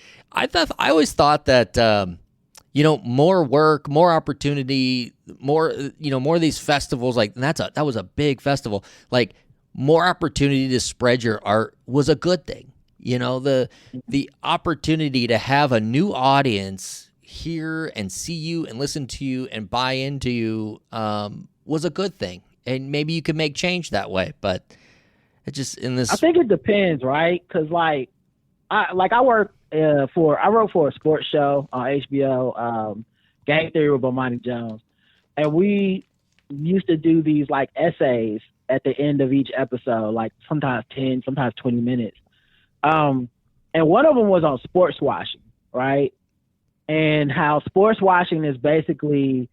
always thought that more work, more opportunity, more of these festivals, like, and that was a big festival. Like, more opportunity to spread your art was a good thing. You know, the opportunity to have a new audience hear and see you and listen to you and buy into you was a good thing. And maybe you can make change that way, but it just I think it depends, right? Because I wrote for a sports show on HBO, Game Theory with Bomani Jones, and we used to do these like essays at the end of each episode, like sometimes 10, sometimes 20 minutes. And one of them was on sports washing, right? And how sports washing is basically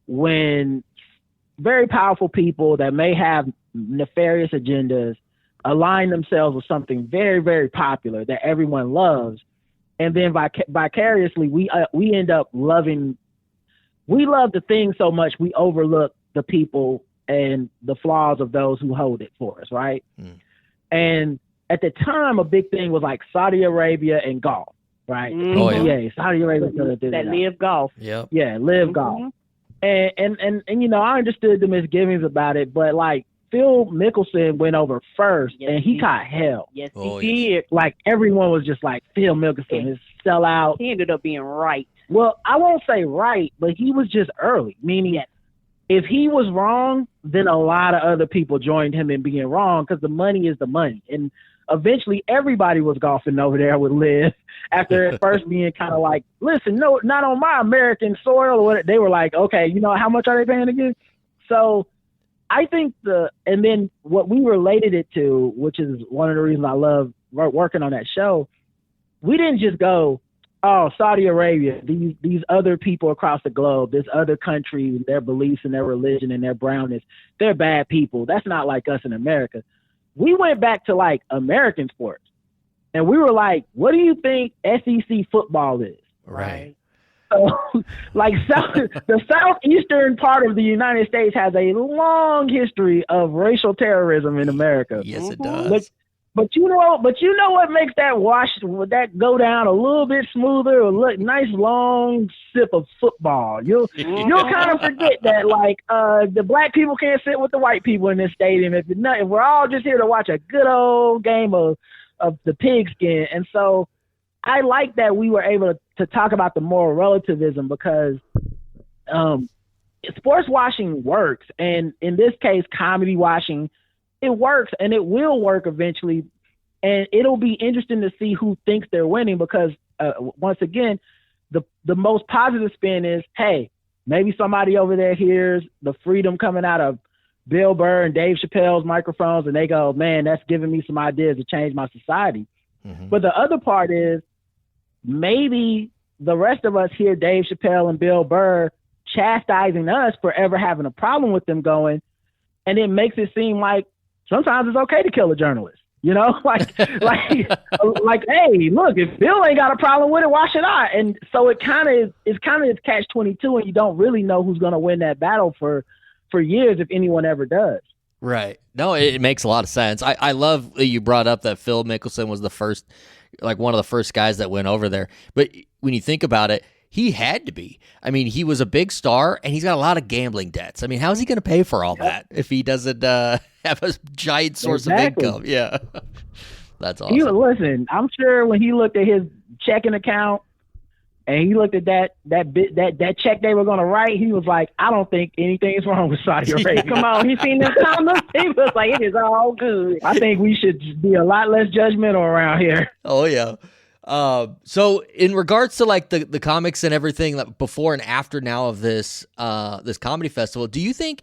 when very powerful people that may have nefarious agendas align themselves with something very, very popular that everyone loves. And then vicariously, we end up loving, we love the thing so much we overlook the people and the flaws of those who hold it for us, right? And at the time, a big thing was like Saudi Arabia and golf, right? Oh, yeah. Saudi Arabia. That live golf. Yep. Yeah, live golf. And I understood the misgivings about it, but like Phil Mickelson went over first, and he caught hell. Yes, he did. Like everyone was just like, Phil Mickelson is sellout. He ended up being right. Well, I won't say right, but he was just early, meaning if he was wrong, then a lot of other people joined him in being wrong because the money is the money. And eventually everybody was golfing over there with Liv after at first being kind of like, listen, no, not on my American soil. Or what. They were like, okay, how much are they paying again? So I think and then what we related it to, which is one of the reasons I love working on that show, we didn't just go, Oh, Saudi Arabia, these other people across the globe, this other country, their beliefs and their religion and their brownness, they're bad people. That's not like us in America. We went back to like American sports, and we were like, what do you think SEC football is? Right. So, like, the southeastern part of the United States has a long history of racial terrorism in America. Yes, it does. But you know what makes that go down a little bit smoother? A nice long sip of football. You'll kind of forget that, like, the black people can't sit with the white people in this stadium if we're all just here to watch a good old game of the pigskin. And so I like that we were able to talk about the moral relativism, because sports washing works, and in this case, comedy washing. It works, and it will work eventually, and it'll be interesting to see who thinks they're winning, because once again, the most positive spin is, hey, maybe somebody over there hears the freedom coming out of Bill Burr and Dave Chappelle's microphones, and they go, man, that's giving me some ideas to change my society. Mm-hmm. But the other part is, maybe the rest of us hear Dave Chappelle and Bill Burr chastising us for ever having a problem with them going, and it makes it seem like sometimes it's okay to kill a journalist, like, hey, look, if Bill ain't got a problem with it, why should I? And so it's kind of catch-22, and you don't really know who's going to win that battle for years, if anyone ever does. Right. No, it makes a lot of sense. I love that you brought up that Phil Mickelson was one of the first guys that went over there. But when you think about it, he had to be. I mean, he was a big star, and he's got a lot of gambling debts. I mean, how's he going to pay for all that if he doesn't have a giant source of income? Yeah, that's awesome. Listen, I'm sure when he looked at his checking account and he looked at that check they were going to write, he was like, I don't think anything is wrong with Saudi Arabia. Come on, he seen them comments. He was like, it is all good. I think we should be a lot less judgmental around here. Oh, yeah. So in regards to like the comics and everything like before and after now of this comedy festival, do you think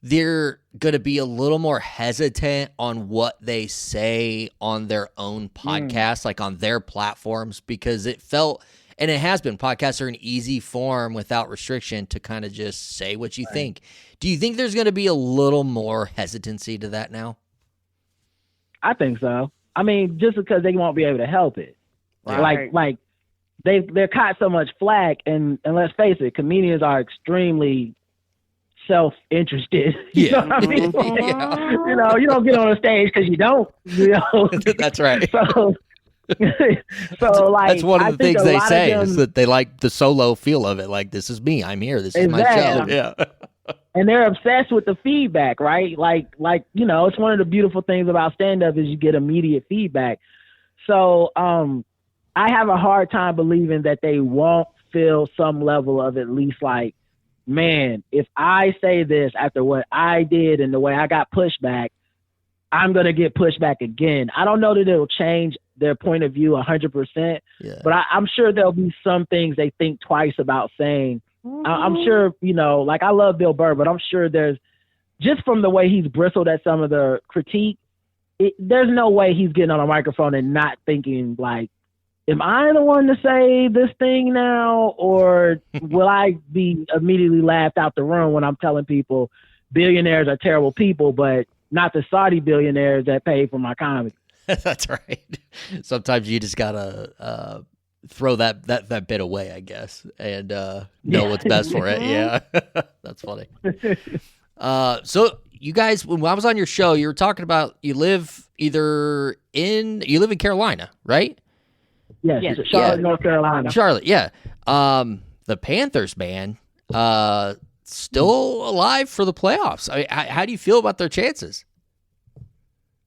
they're going to be a little more hesitant on what they say on their own podcasts, like on their platforms? Because it felt, and it has been, podcasts are an easy form without restriction to kind of just say what you think. Do you think there's going to be a little more hesitancy to that now? I think so. I mean, just because they won't be able to help it. Right. Like they're caught so much flack, and let's face it, comedians are extremely self-interested. You know what I mean? Yeah. You don't get on a stage because you don't. That's right. So like, that's one of the things they say is that they like the solo feel of it. Like, this is me. I'm here. This is my show. Yeah. And they're obsessed with the feedback, right? Like it's one of the beautiful things about stand-up is you get immediate feedback. So I have a hard time believing that they won't feel some level of at least like, man, if I say this after what I did and the way I got pushed back, I'm going to get pushed back again. I don't know that it'll change their point of view 100%, but I'm sure there'll be some things they think twice about saying. I'm sure, like I love Bill Burr, but I'm sure there's, just from the way he's bristled at some of the critique, there's no way he's getting on a microphone and not thinking like, am I the one to say this thing now, or will I be immediately laughed out the room when I'm telling people billionaires are terrible people, but not the Saudi billionaires that pay for my comedy? That's right. Sometimes you just gotta throw that bit away, I guess, and know what's best for it. Yeah, that's funny. So you guys, when I was on your show, you were talking about you live in Carolina, right? Yes, Charlotte, North Carolina. Charlotte, yeah. The Panthers, man, still alive for the playoffs. I mean, how do you feel about their chances?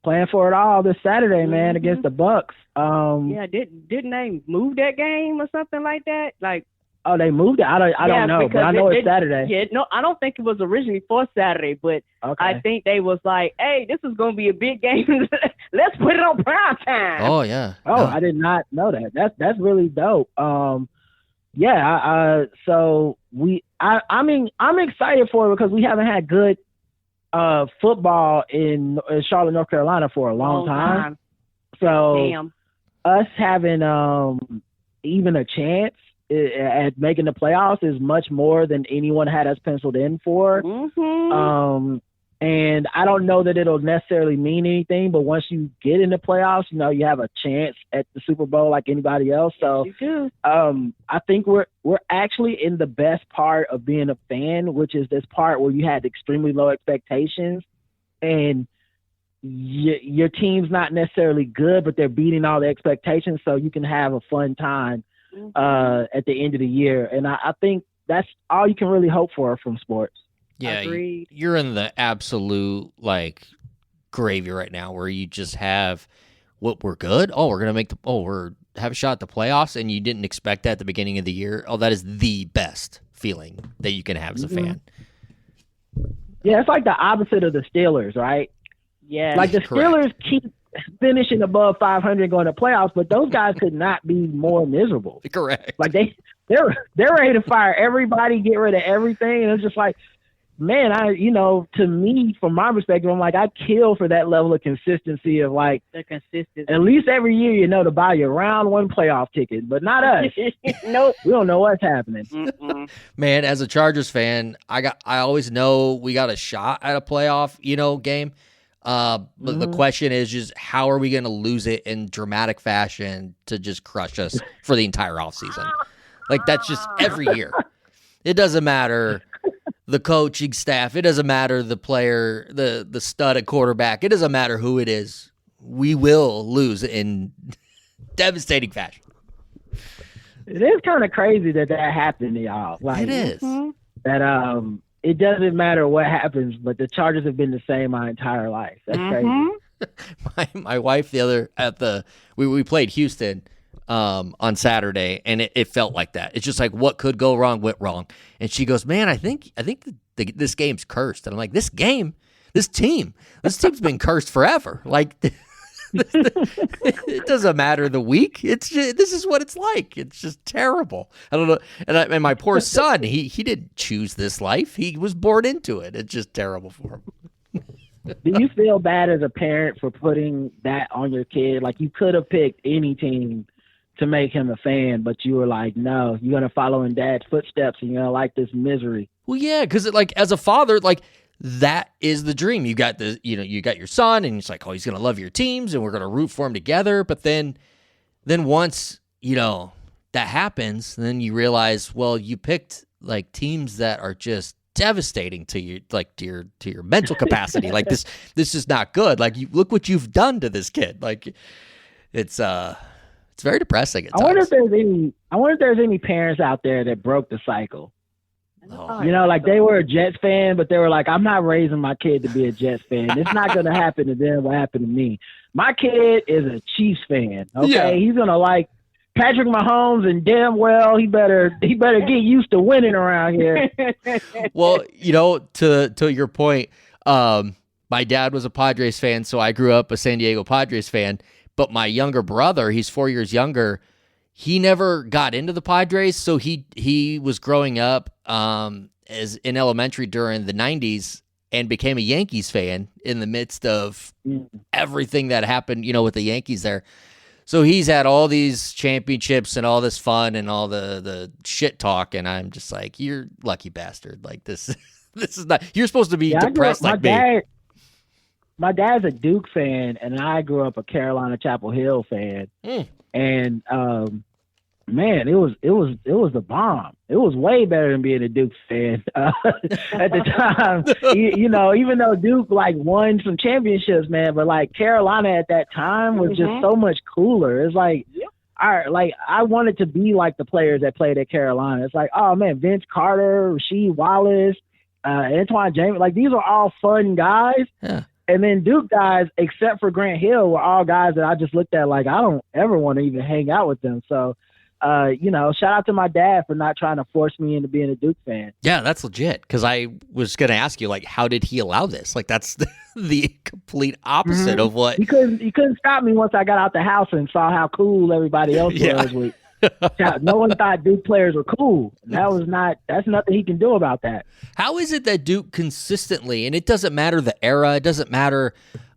Playing for it all this Saturday, man, against the Bucks. Didn't they move that game or something like that? Like, oh, they moved it. I don't know, but I know it's Saturday. Yeah, no, I don't think it was originally for Saturday, but I think they was like, hey, this is going to be a big game. Let's put it on prime time. Oh, yeah. Oh, I did not know that. That's really dope. So I'm excited for it because we haven't had good football in Charlotte, North Carolina for a long time. So us having even a chance at making the playoffs is much more than anyone had us penciled in for. And I don't know that it'll necessarily mean anything, but once you get in the playoffs, you know, you have a chance at the Super Bowl like anybody else. So I think we're actually in the best part of being a fan, which is this part where you had extremely low expectations and your team's not necessarily good, but they're beating all the expectations, so you can have a fun time at the end of the year. And I think that's all you can really hope for from sports. Yeah, you're in the absolute like gravy right now where you just have what we're good. Oh, we're gonna make we're have a shot at the playoffs, and you didn't expect that at the beginning of the year. Oh, that is the best feeling that you can have as a fan. Yeah, it's like the opposite of the Steelers, right? Yeah, like the Steelers keep finishing above 500 going to playoffs, but those guys could not be more miserable. Correct. Like they're ready to fire everybody, get rid of everything, and it's just like, man, to me, from my perspective, I'm like, I kill for that level of consistency of like, the consistency. At least every year, to buy your round one playoff ticket, but not us. Nope. We don't know what's happening. Man, as a Chargers fan, I always know we got a shot at a playoff, game. But the question is just how are we going to lose it in dramatic fashion to just crush us for the entire offseason? Like that's just every year. It doesn't matter. The coaching staff, it doesn't matter the player, the stud at quarterback, it doesn't matter who it is. We will lose in devastating fashion. It is kind of crazy that happened to y'all. Like, it is. That it doesn't matter what happens, but the Chargers have been the same my entire life. That's crazy. My wife we played Houston on Saturday, and it felt like that. It's just like what could go wrong went wrong, and she goes, "Man, I think this game's cursed." And I'm like, "This team's been cursed forever. Like, it doesn't matter the week. This is what it's like. It's just terrible. I don't know." And my poor son, he didn't choose this life. He was born into it. It's just terrible for him. Do you feel bad as a parent for putting that on your kid? Like you could have picked any team to make him a fan, but you were like, no, you're going to follow in dad's footsteps and you're going to like this misery. Well, yeah, because as a father, like that is the dream. You got you got your son and it's like, oh, he's going to love your teams and we're going to root for him together. But then once, that happens, then you realize, well, you picked like teams that are just devastating to you, like to your mental capacity. Like this is not good. Like you look what you've done to this kid. Like it's very depressing at times. I wonder if there's any parents out there that broke the cycle. Oh. Like they were a Jets fan, but they were like, I'm not raising my kid to be a Jets fan. It's not going to happen to them what happened to me. My kid is a Chiefs fan. Okay, yeah. He's going to like Patrick Mahomes, and damn well he better get used to winning around here. Well, to your point, my dad was a Padres fan, so I grew up a San Diego Padres fan. But my younger brother, he's 4 years younger, he never got into the Padres, so he was growing up as in elementary during the 90s and became a Yankees fan in the midst of everything that happened, with the Yankees there. So he's had all these championships and all this fun and all the shit talk, and I'm just like, you're lucky bastard. Like this is not. You're supposed to be depressed like me. My dad's a Duke fan, and I grew up a Carolina Chapel Hill fan. And man, it was the bomb. It was way better than being a Duke fan at the time. Even though Duke won some championships, man, but Carolina at that time was just so much cooler. It's like, I wanted to be like the players that played at Carolina. It's like, oh man, Vince Carter, Rasheed Wallace, Antoine James, these are all fun guys. Yeah. And then Duke guys, except for Grant Hill, were all guys that I just looked at I don't ever want to even hang out with them. So, shout out to my dad for not trying to force me into being a Duke fan. Yeah, that's legit. Because I was going to ask you, how did he allow this? That's the complete opposite of what he couldn't stop me once I got out the house and saw how cool everybody else was. No one thought Duke players were cool. That's nothing he can do about that. How is it that Duke consistently, and it doesn't matter the era, it doesn't matter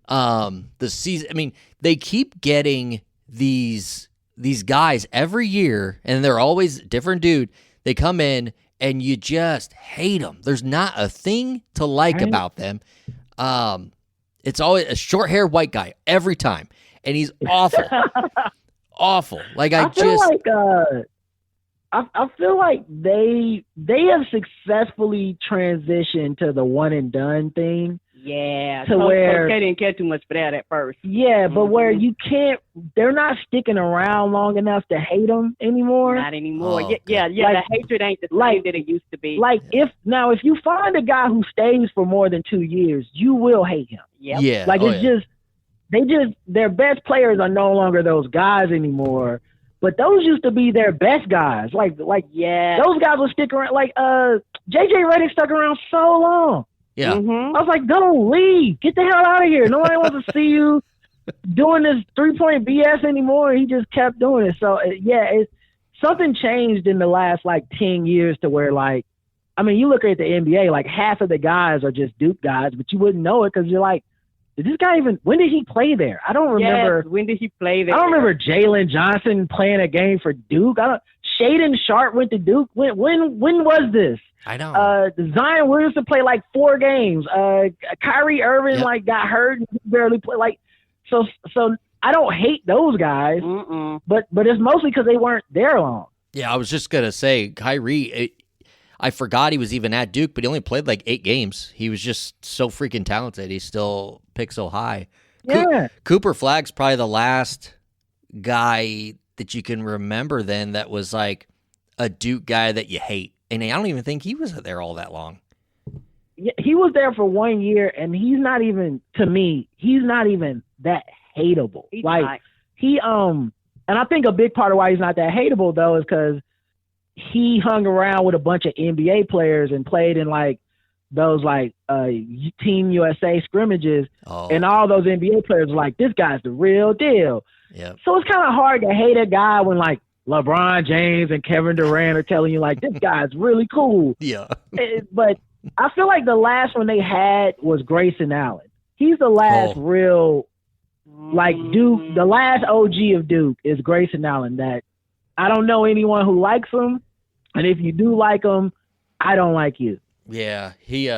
the season. I mean, they keep getting these these guys every year, and they're always a different dude. They come in and you just hate them. There's not a thing to like about them. It's always a short-haired white guy every time, and he's awful. Awful. Like I feel like they have successfully transitioned to the one and done thing. Yeah, to where they didn't care too much for that at first. Yeah, but where you can't, they're not sticking around long enough to hate them anymore. Not anymore. Oh, yeah. Like, the hatred ain't the same that it used to be. Like if you find a guy who stays for more than 2 years, you will hate him. Yep. Yeah. Like their best players are no longer those guys anymore. But those used to be their best guys. Like yeah, those guys will stick around. Like JJ Redick stuck around so long. Yeah. Mm-hmm. I was like, don't leave. Get the hell out of here. Nobody wants to see you doing this 3-point BS anymore. He just kept doing it. So, something changed in the last, 10 years to where, you look at the NBA, half of the guys are just Duke guys, but you wouldn't know it because you're like, did this guy when did he play there? I don't remember. Yes, when did he play there? I don't remember Jalen Johnson playing a game for Duke. Shaedon Sharpe went to Duke. When was this? I know. Zion Williamson played 4 games. Kyrie Irving got hurt and barely played. So I don't hate those guys, but it's mostly because they weren't there long. Yeah, I was just gonna say Kyrie. I forgot he was even at Duke, but he only played 8 games. He was just so freaking talented. He still picked so high. Yeah. Cooper Flagg's probably the last guy that you can remember then that was a Duke guy that you hate. And I don't even think he was there all that long. Yeah, he was there for 1 year, and he's not even, to me, he's not even that hateable. He's not. And I think a big part of why he's not that hateable, though, is because he hung around with a bunch of NBA players and played in those Team USA scrimmages, and all those NBA players were like, this guy's the real deal. Yep. So it's kind of hard to hate a guy when LeBron James and Kevin Durant are telling you this guy's really cool. Yeah. But I feel like the last one they had was Grayson Allen. He's the last real Duke. The last OG of Duke is Grayson Allen. That I don't know anyone who likes him, and if you do like him, I don't like you. Yeah, he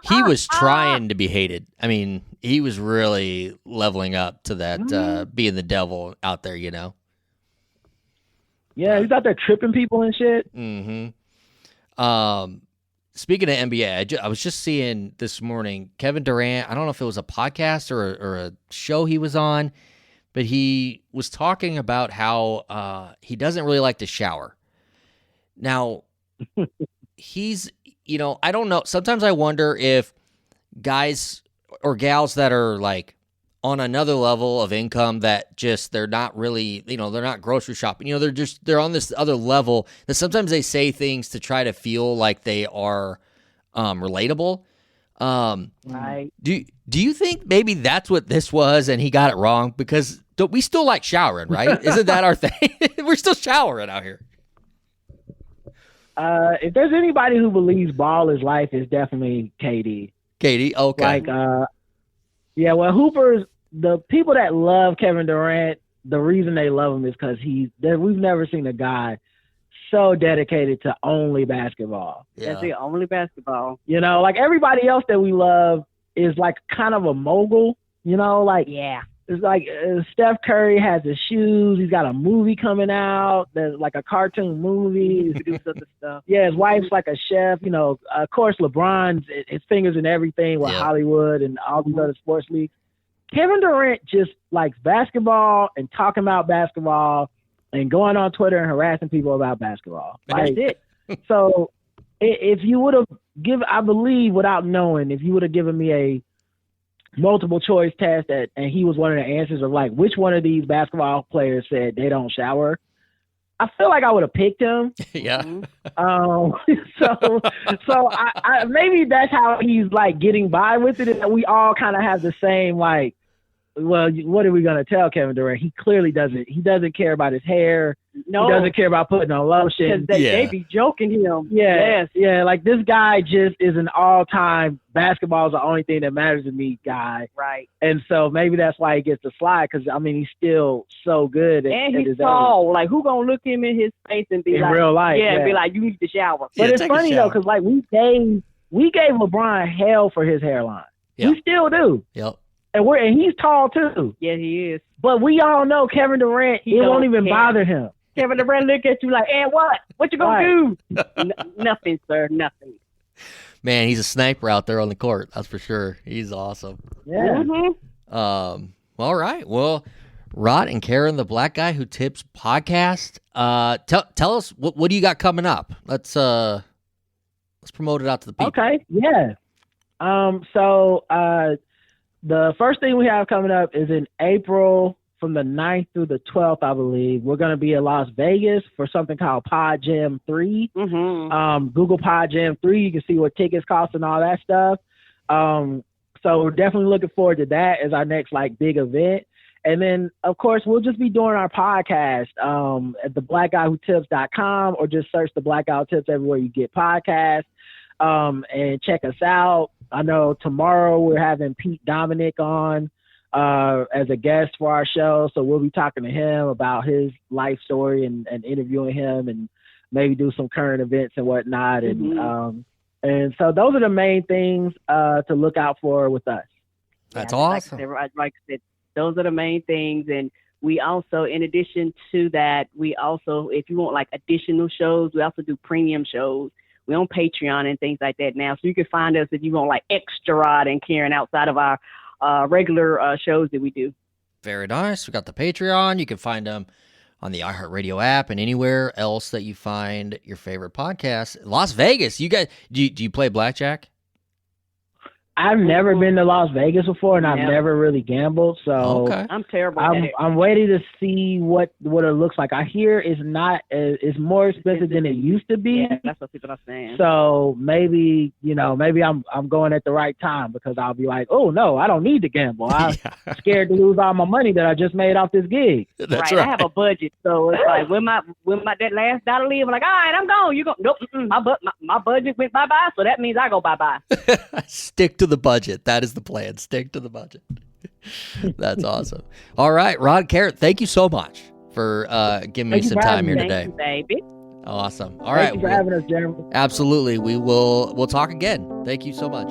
was trying to be hated. I mean, he was really leveling up to that being the devil out there, Yeah, he's out there tripping people and shit. Mm-hmm. Speaking of NBA, I was just seeing this morning Kevin Durant. I don't know if it was a podcast or a show he was on, but he was talking about how he doesn't really like to shower. Now, he's, I don't know. Sometimes I wonder if guys or gals that are on another level of income that just, they're not really, they're not grocery shopping. They're on this other level that sometimes they say things to try to feel like they are relatable. Right. Do you think maybe that's what this was and he got it wrong? Because we still like showering, right? Isn't that our thing? We're still showering out here. If there's anybody who believes ball is life, it's definitely KD. KD, okay. Yeah, well, Hoopers, the people that love Kevin Durant, the reason they love him is because we've never seen a guy so dedicated to only basketball. Yeah. That's it, only basketball. Everybody else that we love is kind of a mogul, yeah. It's Steph Curry has his shoes. He's got a movie coming out. There's a cartoon movie. To do other stuff. Yeah, his wife's a chef. Of course, LeBron's his fingers in everything with Hollywood and all these other sports leagues. Kevin Durant just likes basketball and talking about basketball and going on Twitter and harassing people about basketball. That's it. So if you would have I believe without knowing, if you would have given me a multiple choice test and he was one of the answers of which one of these basketball players said they don't shower, I feel like I would have picked him. Yeah. So I maybe that's how he's getting by with it, is that we all kind of have the same well, what are we gonna tell Kevin Durant? He clearly doesn't. He doesn't care about his hair. No. He doesn't care about putting on lotion. Because they be joking him. Yeah, yeah. Like this guy just is an all-time basketball is the only thing that matters to me guy. Right. And so maybe that's why he gets the slide because I mean he's still so good. And at he's his tall. age. Like who gonna look him in his face and be In like, real life, and yeah. be like, you need to shower. But it's funny though because like we gave LeBron hell for his hairline. Yep. We still do. Yep. And he's tall too. Yeah, he is. But we all know Kevin Durant, it won't even bother him. Kevin Durant look at you like, and what? What you gonna do? Nothing, sir. Nothing. Man, he's a sniper out there on the court. That's for sure. He's awesome. Yeah. All right. Well, Rod and Karen, the Black Guy Who Tips podcast. Tell us what do you got coming up? Let's promote it out to the people. Okay. Yeah. So the first thing we have coming up is in April from the 9th through the 12th, I believe. We're going to be in Las Vegas for something called Pod Jam 3. Google Pod Jam 3. You can see what tickets cost and all that stuff. So we're definitely looking forward to that as our next like big event. And then, of course, we'll just be doing our podcast at theblackguywhotips.com or just search The Black Guy Who Tips everywhere you get podcasts and check us out. I know tomorrow we're having Pete Dominic on as a guest for our show. So we'll be talking to him about his life story and interviewing him and maybe do some current events and whatnot. And so those are the main things to look out for with us. That's awesome. Like I said, those are the main things. And we also, in addition to that, we also, if you want like additional shows, we also do premium shows. We're on Patreon and things like that now. So you can find us if you want like extra Rod and Karen outside of our regular shows that we do. Very nice. We got the Patreon. You can find them on the iHeart Radio app and anywhere else that you find your favorite podcast. Las Vegas, you guys, do you play blackjack? I've never been to Las Vegas before, and I've never really gambled. So I'm terrible at it. I'm waiting to see what it looks like. I hear it's more expensive than it used to be. Yeah, that's what people are saying. So maybe I'm going at the right time because I'll be like, oh no, I don't need to gamble. I'm scared to lose all my money that I just made off this gig. That's right. I have a budget, so it's like when my that last dollar leave, I'm like, all right, I'm gone. You go? Nope. My budget went bye bye, so that means I go bye bye. Stick to the budget. That is the plan. Stick to the budget. That's awesome. All right, Rod, Karen, thank you so much for giving me some time here today. Thank you, baby. Awesome. All right. Thank you for having us, Jeremy. Absolutely. We'll talk again. Thank you so much.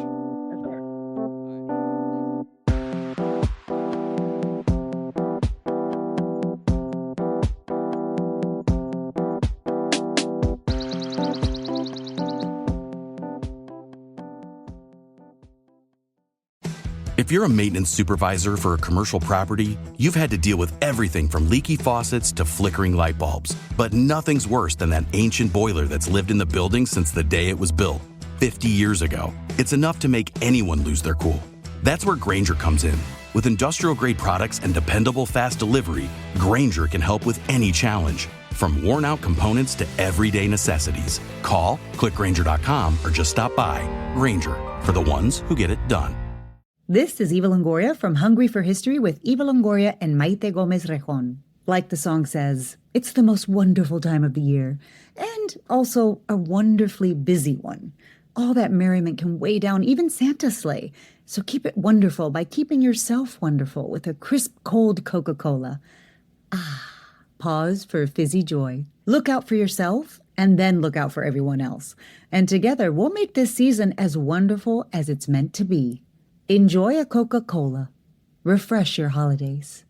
If you're a maintenance supervisor for a commercial property, you've had to deal with everything from leaky faucets to flickering light bulbs. But nothing's worse than that ancient boiler that's lived in the building since the day it was built, 50 years ago. It's enough to make anyone lose their cool. That's where Grainger comes in. With industrial-grade products and dependable fast delivery, Grainger can help with any challenge. From worn-out components to everyday necessities. Call, click Grainger.com, or just stop by. Grainger, for the ones who get it done. This is Eva Longoria from Hungry for History with Eva Longoria and Maite Gomez Rejon. Like the song says, it's the most wonderful time of the year, and also a wonderfully busy one. All that merriment can weigh down even Santa's sleigh, so keep it wonderful by keeping yourself wonderful with a crisp, cold Coca-Cola. Pause for fizzy joy. Look out for yourself, and then look out for everyone else. And together, we'll make this season as wonderful as it's meant to be. Enjoy a Coca-Cola. Refresh your holidays.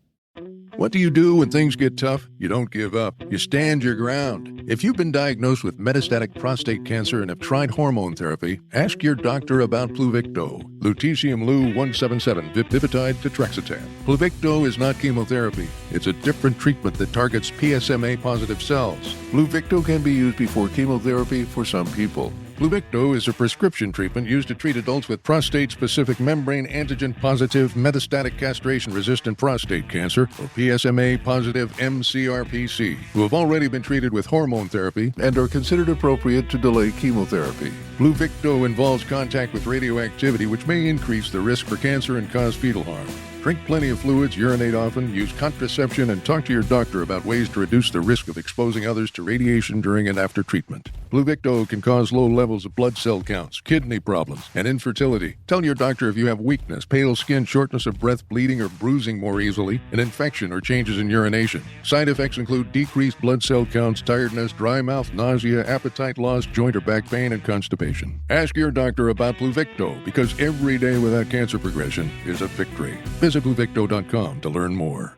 What do you do when things get tough? You don't give up. You stand your ground. If you've been diagnosed with metastatic prostate cancer and have tried hormone therapy, ask your doctor about Pluvicto. Lutetium Lu-177, Vipitide Tetraxetan. Pluvicto is not chemotherapy. It's a different treatment that targets PSMA-positive cells. Pluvicto can be used before chemotherapy for some people. Pluvicto is a prescription treatment used to treat adults with prostate-specific membrane antigen-positive metastatic castration-resistant prostate cancer, or PSMA-positive mCRPC, who have already been treated with hormone therapy and are considered appropriate to delay chemotherapy. Pluvicto involves contact with radioactivity, which may increase the risk for cancer and cause fetal harm. Drink plenty of fluids, urinate often, use contraception, and talk to your doctor about ways to reduce the risk of exposing others to radiation during and after treatment. Pluvicto can cause low levels of blood cell counts, kidney problems, and infertility. Tell your doctor if you have weakness, pale skin, shortness of breath, bleeding or bruising more easily, an infection or changes in urination. Side effects include decreased blood cell counts, tiredness, dry mouth, nausea, appetite loss, joint or back pain, and constipation. Ask your doctor about Pluvicto, because every day without cancer progression is a victory. Visit Pluvicto.com to learn more.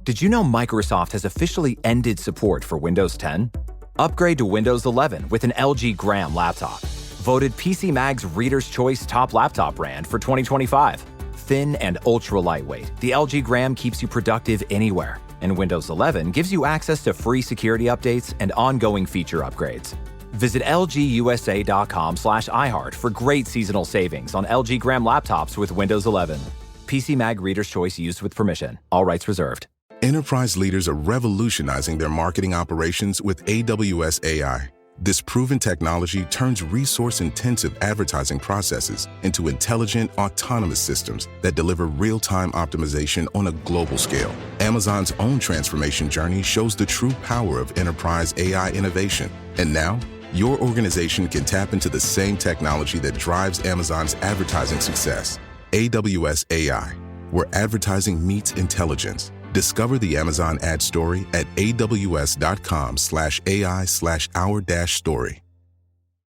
Did you know Microsoft has officially ended support for Windows 10? Upgrade to Windows 11 with an LG Gram laptop. Voted PC Mag's Reader's Choice Top Laptop Brand for 2025. Thin and ultra lightweight, the LG Gram keeps you productive anywhere. And Windows 11 gives you access to free security updates and ongoing feature upgrades. Visit lgusa.com/iHeart for great seasonal savings on LG Gram laptops with Windows 11. PC Mag Reader's Choice used with permission. All rights reserved. Enterprise leaders are revolutionizing their marketing operations with AWS AI. This proven technology turns resource-intensive advertising processes into intelligent, autonomous systems that deliver real-time optimization on a global scale. Amazon's own transformation journey shows the true power of enterprise AI innovation. And now, your organization can tap into the same technology that drives Amazon's advertising success. AWS AI, where advertising meets intelligence. Discover the Amazon ad story at aws.com/AI/our-story.